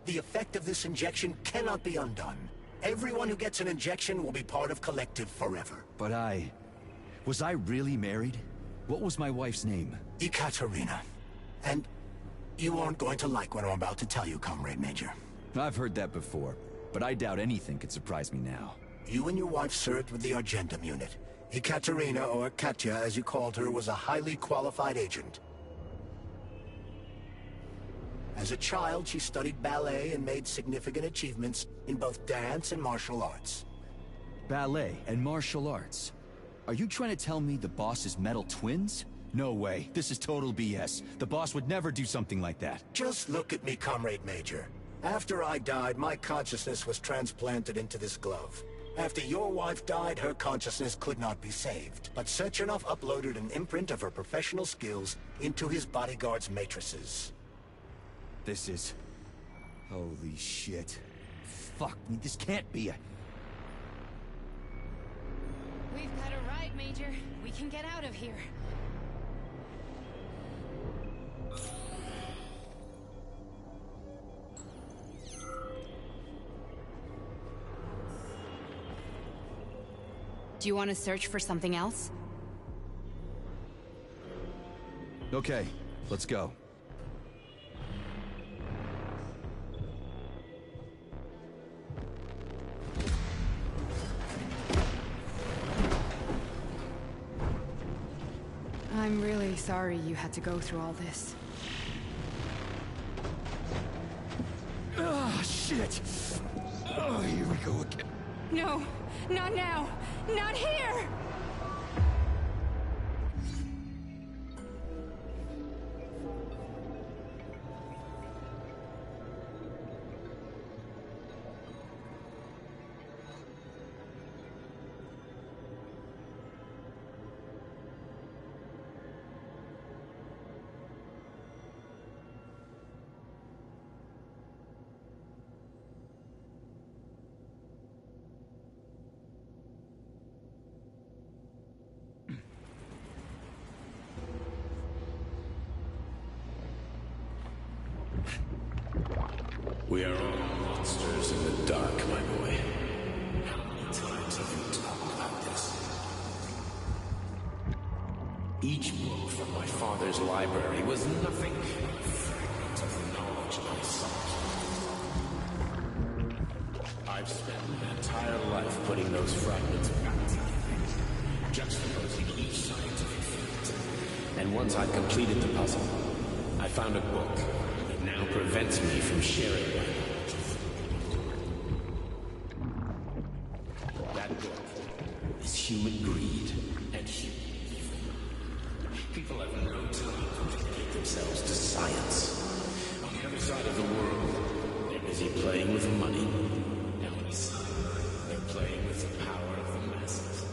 The effect of this injection cannot be undone. Everyone who gets an injection will be part of Collective forever. But was I really married? What was my wife's name? Ekaterina. And you aren't going to like what I'm about to tell you, Comrade Major. I've heard that before, but I doubt anything could surprise me now. You and your wife served with the Argentum unit. Ekaterina, or Katya as you called her, was a highly qualified agent. As a child, she studied ballet and made significant achievements in both dance and martial arts. Ballet and martial arts? Are you trying to tell me the boss is metal twins? No way. This is total BS. The boss would never do something like that. Just look at me, Comrade Major. After I died, my consciousness was transplanted into this glove. After your wife died, her consciousness could not be saved. But Sechenov uploaded an imprint of her professional skills into his bodyguard's matrices. This is... Holy shit. Fuck me, this can't be a... We've got a ride, Major. We can get out of here. Do you want to search for something else? Okay, let's go. I'm really sorry you had to go through all this. Ah, shit! Oh, here we go again. No, not now! Not here! We are all monsters in the dark, my boy. How many times have we talked about this? Each book from my father's library was nothing but a fragment of the knowledge I sought. I've spent my entire life putting those fragments back together, juxtaposing each scientific fact. And once I'd completed the puzzle, I found a book that now prevents me from sharing my knowledge. That book is human greed and human evil. People have no time to dedicate themselves to science. On the other side of the world, they're busy playing with money. Down inside, they're playing with the power of the masses.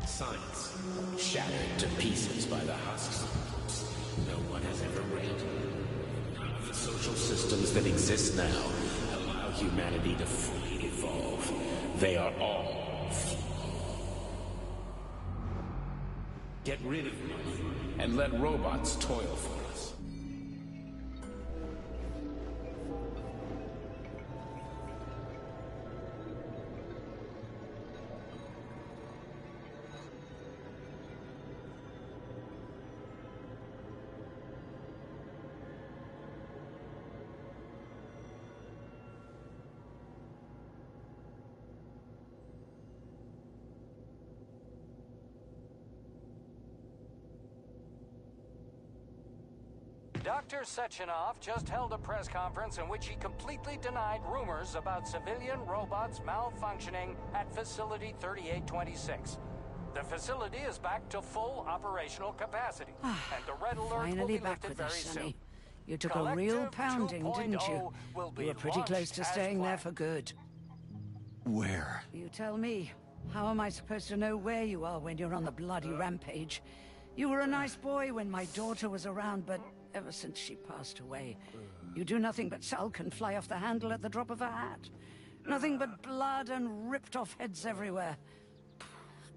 Science, shattered to pieces by the husks no one has ever read. None of the social systems that exist now allow humanity to fully evolve. They are all flawed. Get rid of money and let robots toil for us. Dr. Sechenov just held a press conference in which he completely denied rumors about civilian robots malfunctioning at Facility 3826. The facility is back to full operational capacity, and the red alert will be lifted very soon. You took a real pounding, didn't you? You were pretty close to staying there for good. Where? You tell me. How am I supposed to know where you are when you're on the bloody rampage? You were a nice boy when my daughter was around, but ever since she passed away, you do nothing but sulk and fly off the handle at the drop of a hat. Nothing but blood and ripped off heads everywhere.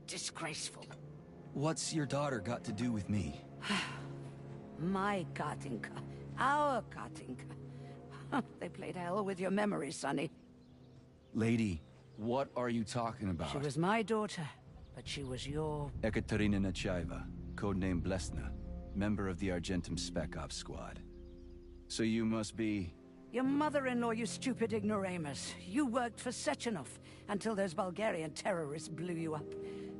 Disgraceful. What's your daughter got to do with me? My Katinka. Our Katinka. They played hell with your memory, Sonny. Lady, what are you talking about? She was my daughter, but she was your... Ekaterina Nechaeva, codename Blesna, member of the Argentum Spec Ops squad. So you must be... Your mother-in-law, you stupid ignoramus. You worked for Sechenov until those Bulgarian terrorists blew you up.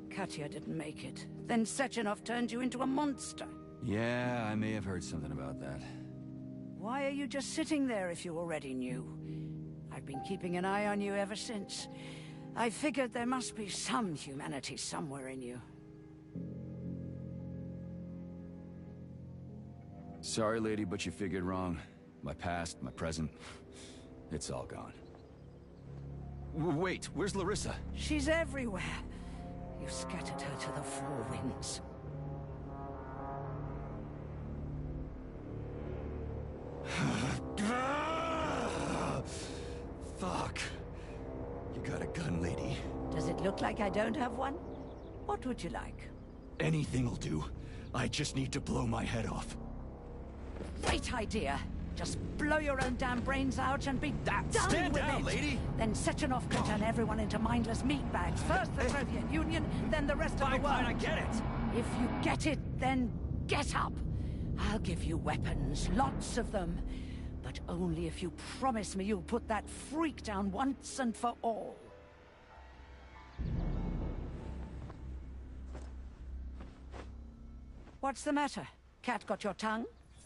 Katya didn't make it. Then Sechenov turned you into a monster. Yeah, I may have heard something about that. Why are you just sitting there if you already knew? I've been keeping an eye on you ever since. I figured there must be some humanity somewhere in you. Sorry, lady, but you figured wrong. My past, my present, it's all gone. Wait, where's Larissa? She's everywhere. You scattered her to the four winds. Fuck. You got a gun, lady. Does it look like I don't have one? What would you like? Anything'll do. I just need to blow my head off. Great idea. Just blow your own damn brains out and be done Stand with down, it. lady! Then Sechenov can turn everyone into mindless meatbags. First the Soviet Union, then the rest of the world. Fine, I get it! If you get it, then get up. I'll give you weapons, lots of them. But only if you promise me you'll put that freak down once and for all. What's the matter? Cat got your tongue?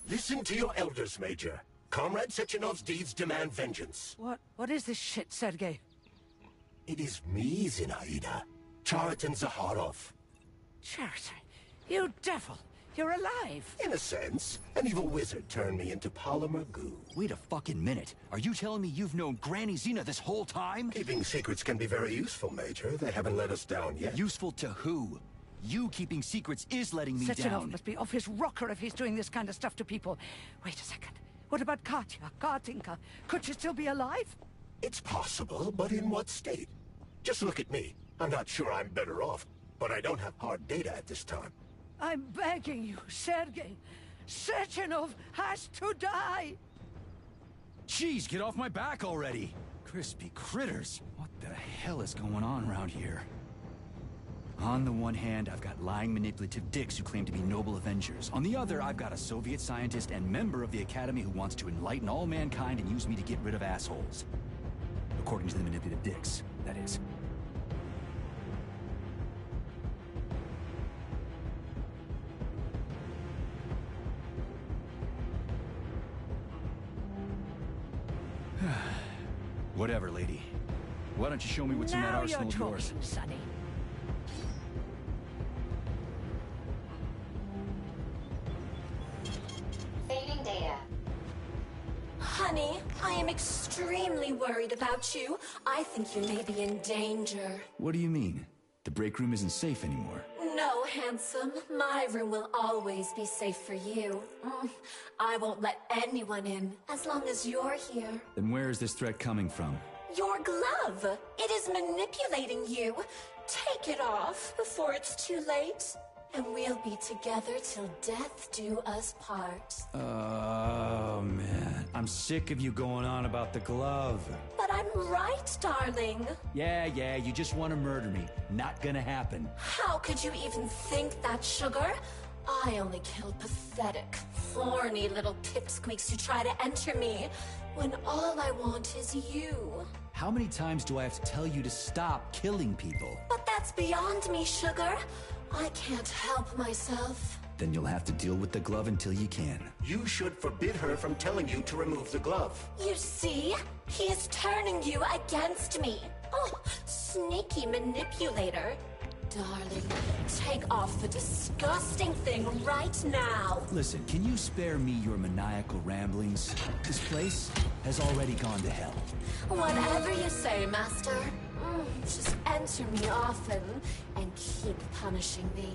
Listen to your elders, Major. Comrade Sechenov's deeds demand vengeance. What is this shit, Sergei? It is me, Zinaida. Chariton Zakharov. Chariton? You devil! You're alive! In a sense, an evil wizard turned me into polymer goo. Wait a fucking minute. Are you telling me you've known Granny Zena this whole time? Keeping secrets can be very useful, Major. They haven't let us down yet. Useful to who? You keeping secrets is letting me Sechenov down. must be off his rocker if he's doing this kind of stuff to people. Wait a second. What about Katya, Katinka? Could she still be alive? It's possible, but in what state? Just look at me. I'm not sure I'm better off, but I don't have hard data at this time. I'm begging you, Sergei. Sechenov has to die! Jeez, get off my back already! Crispy critters! What the hell is going on around here? On the one hand, I've got lying, manipulative dicks who claim to be noble avengers. On the other, I've got a Soviet scientist and member of the Academy who wants to enlighten all mankind and use me to get rid of assholes. According to the manipulative dicks, that is. Whatever, lady. Why don't you show me what's in that arsenal of yours? Sonny. Saving data. Honey, I am extremely worried about you. I think you may be in danger. What do you mean? The break room isn't safe anymore. No, handsome. My room will always be safe for you. I won't let anyone in as long as you're here. Then where is this threat coming from? Your glove. It is manipulating you. Take it off before it's too late. And we'll be together till death do us part. Oh, man. I'm sick of you going on about the glove. But I'm right, darling. Yeah, you just want to murder me. Not gonna happen. How could you even think that, sugar? I only kill pathetic, thorny little pipsqueaks who try to enter me, when all I want is you. How many times do I have to tell you to stop killing people? But that's beyond me, sugar. I can't help myself. Then you'll have to deal with the glove until you can. You should forbid her from telling you to remove the glove. You see? He is turning you against me. Oh, sneaky manipulator. Darling, take off the disgusting thing right now. Listen, can you spare me your maniacal ramblings? This place has already gone to hell. Whatever you say, Master. Just enter me often and keep punishing me.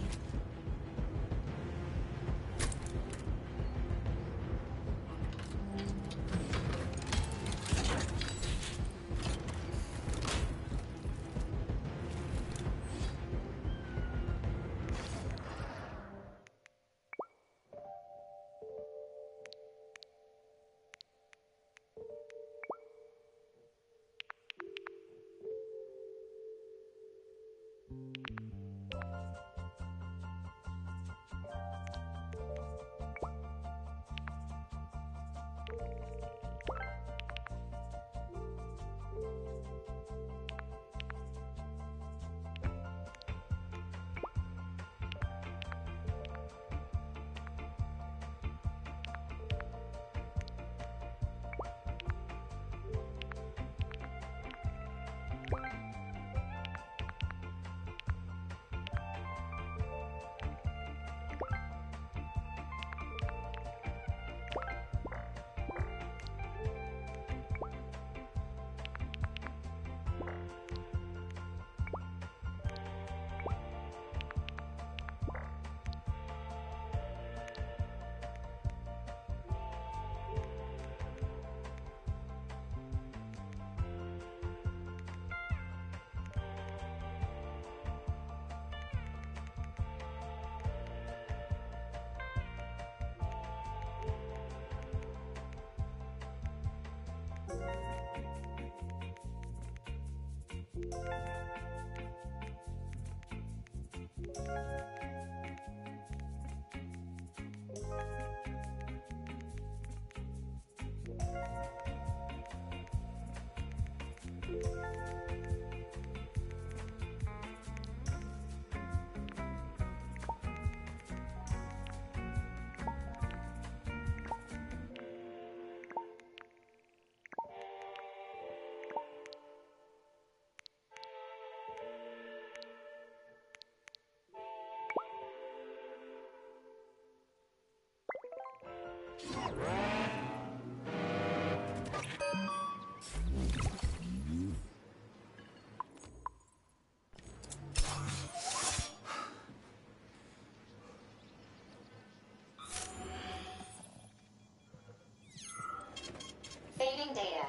Saving data.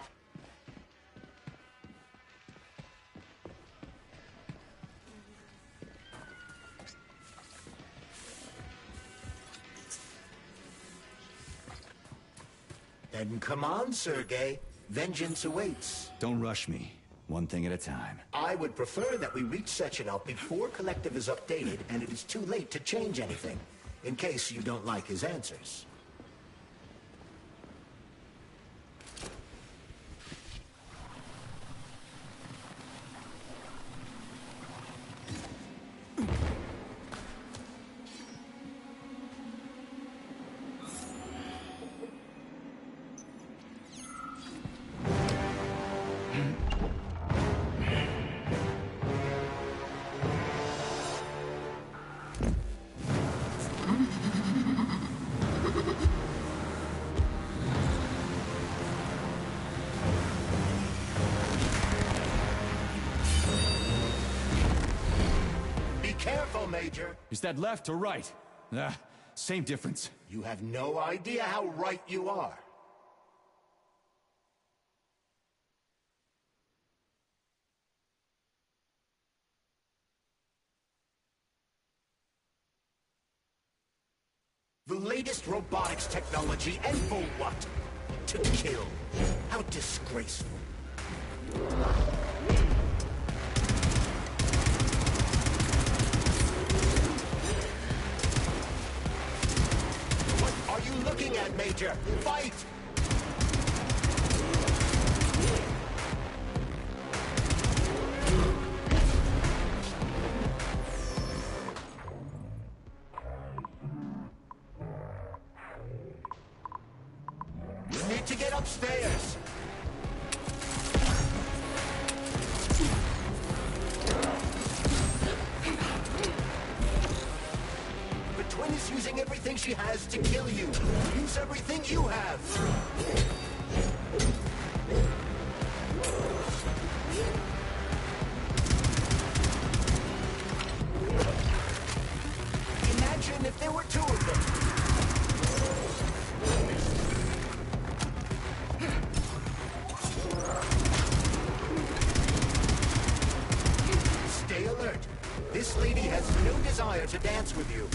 Then come on, Sergei. Vengeance awaits. Don't rush me. One thing at a time. I would prefer that we reach Sechenov before Collective is updated and it is too late to change anything, in case you don't like his answers. Major. Is that left or right? Same difference. You have no idea how right you are. The latest robotics technology, and for what? To kill. How disgraceful. What are you looking at, Major? Fight! need to get upstairs. The twin is using everything she has to kill you. Use everything you have. Imagine if there were two of them. Stay alert. This lady has no desire to dance with you.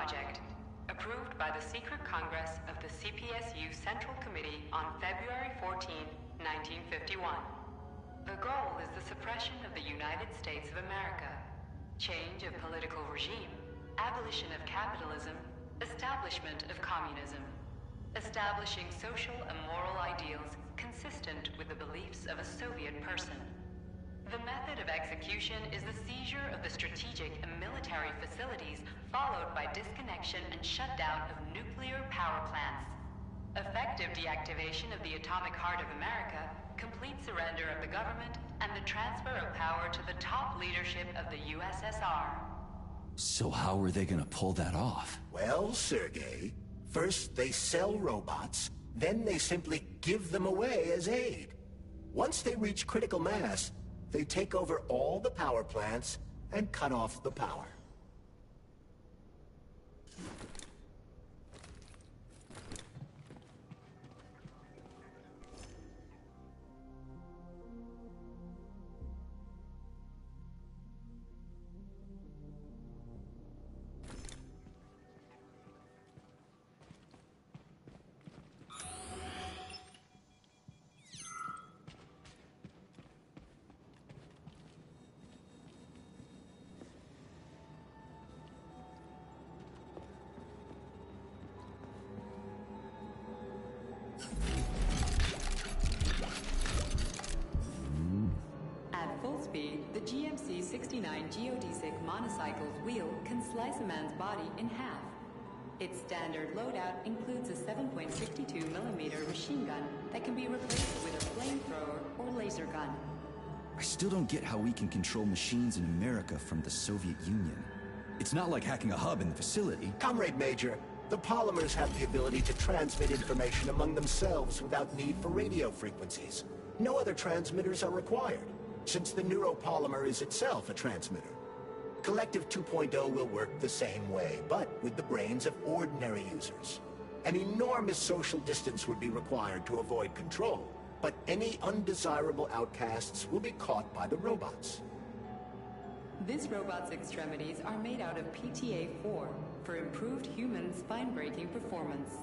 project, approved by the Secret Congress of the CPSU Central Committee on February 14, 1951. The goal is the suppression of the United States of America, change of political regime, abolition of capitalism, establishment of communism, establishing social and moral ideals consistent with the beliefs of a Soviet person. The method of execution is the seizure of the strategic and military facilities, followed by disconnection and shutdown of nuclear power plants. Effective deactivation of the atomic heart of America, complete surrender of the government, and the transfer of power to the top leadership of the USSR. So how are they gonna pull that off? Well, Sergei, first they sell robots, then they simply give them away as aid. Once they reach critical mass, they take over all the power plants and cut off the power. At full speed, the GMC-69 geodesic monocycle's wheel can slice a man's body in half. Its standard loadout includes a 7.62mm machine gun that can be replaced with a flamethrower or laser gun. I still don't get how we can control machines in America from the Soviet Union. It's not like hacking a hub in the facility. Comrade Major, the polymers have the ability to transmit information among themselves without need for radio frequencies. No other transmitters are required, since the neuropolymer is itself a transmitter. Collective 2.0 will work the same way, but with the brains of ordinary users. An enormous social distance would be required to avoid control, but any undesirable outcasts will be caught by the robots. This robot's extremities are made out of PTA-4 for improved human spine-breaking performance.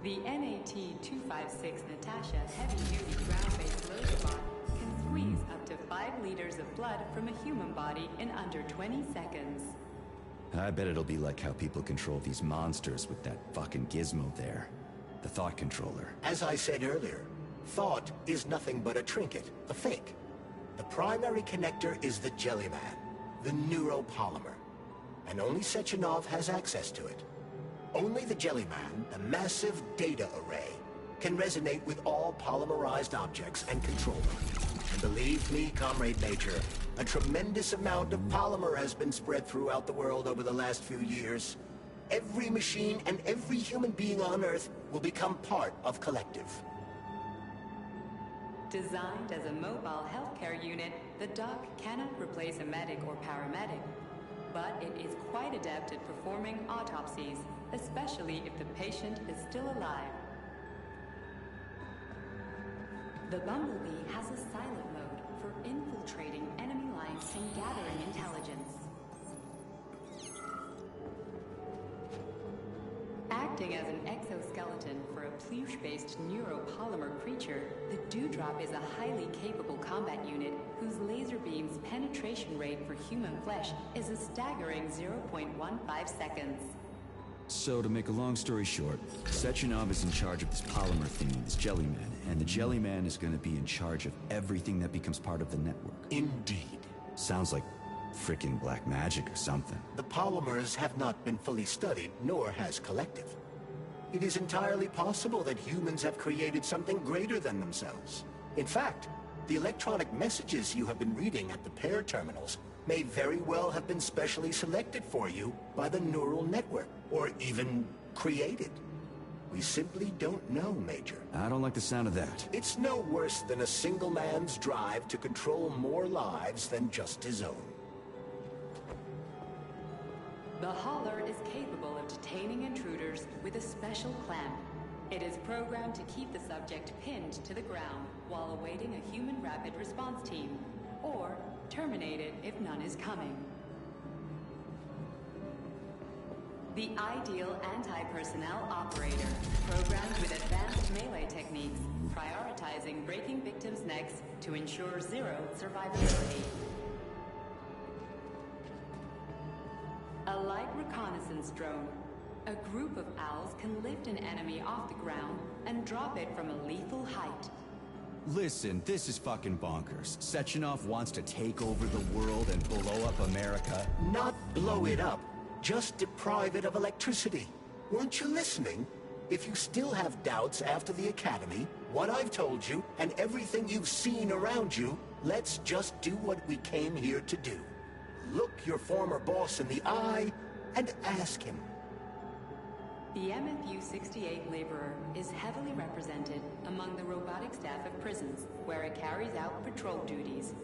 The NAT-256 Natasha heavy-duty ground-based load robot can squeeze up to 5 liters of blood from a human body in under 20 seconds. I bet it'll be like how people control these monsters with that fucking gizmo there. The thought controller. As I said earlier, thought is nothing but a trinket, a fake. The primary connector is the Jellyman, the neuropolymer. And only Sechenov has access to it. Only the Jellyman, the massive data array, can resonate with all polymerized objects and control them. And believe me, Comrade Major, a tremendous amount of polymer has been spread throughout the world over the last few years. Every machine and every human being on Earth will become part of Collective. Designed as a mobile healthcare unit, the doc cannot replace a medic or paramedic, but it is quite adept at performing autopsies, especially if the patient is still alive. The Bumblebee has a silent mode for infiltrating enemy lines and gathering intelligence. Acting as an exoskeleton for a pluche-based neuropolymer creature, the Dewdrop is a highly capable combat unit whose laser beam's penetration rate for human flesh is a staggering 0.15 seconds. So, to make a long story short, Sechenov is in charge of this polymer thingy, this Jellyman, and the Jellyman is going to be in charge of everything that becomes part of the network. Indeed. Sounds like frickin' black magic or something. The polymers have not been fully studied, nor has Collective. It is entirely possible that humans have created something greater than themselves. In fact, the electronic messages you have been reading at the pair terminals may very well have been specially selected for you by the neural network, or even created. We simply don't know, Major. I don't like the sound of that. It's no worse than a single man's drive to control more lives than just his own. The Hauler is capable of detaining intruders with a special clamp. It is programmed to keep the subject pinned to the ground while awaiting a human rapid response team, or terminated if none is coming. The ideal anti-personnel operator, programmed with advanced melee techniques, prioritizing breaking victims' necks to ensure zero survivability. A light reconnaissance drone. A group of owls can lift an enemy off the ground and drop it from a lethal height. Listen, this is fucking bonkers. Sechenov wants to take over the world and blow up America. Not blow it up. Just deprive it of electricity. Weren't you listening? If you still have doubts after the Academy, what I've told you, and everything you've seen around you, let's just do what we came here to do. Look your former boss in the eye and ask him. The MFU-68 laborer is heavily represented among the robotic staff of prisons, where it carries out patrol duties.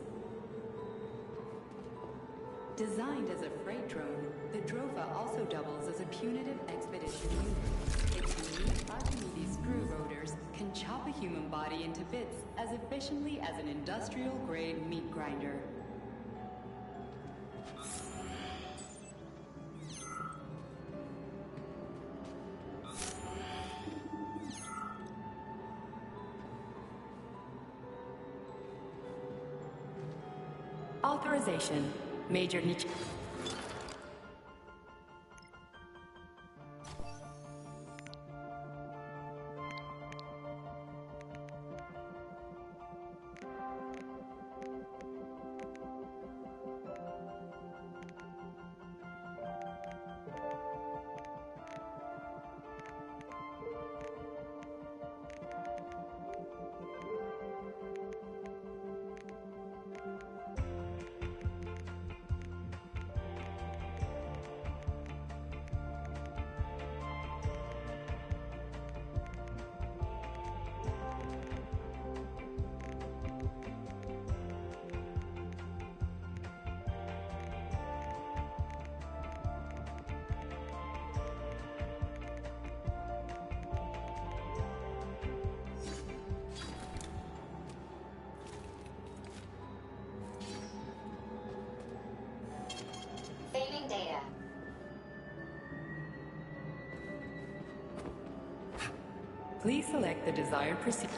Designed as a freight drone, the Drofa also doubles as a punitive expedition unit. Its unique Archimedes screw rotors can chop a human body into bits as efficiently as an industrial-grade meat grinder. Authorization. Major Nich... Saving data. Please select the desired procedure.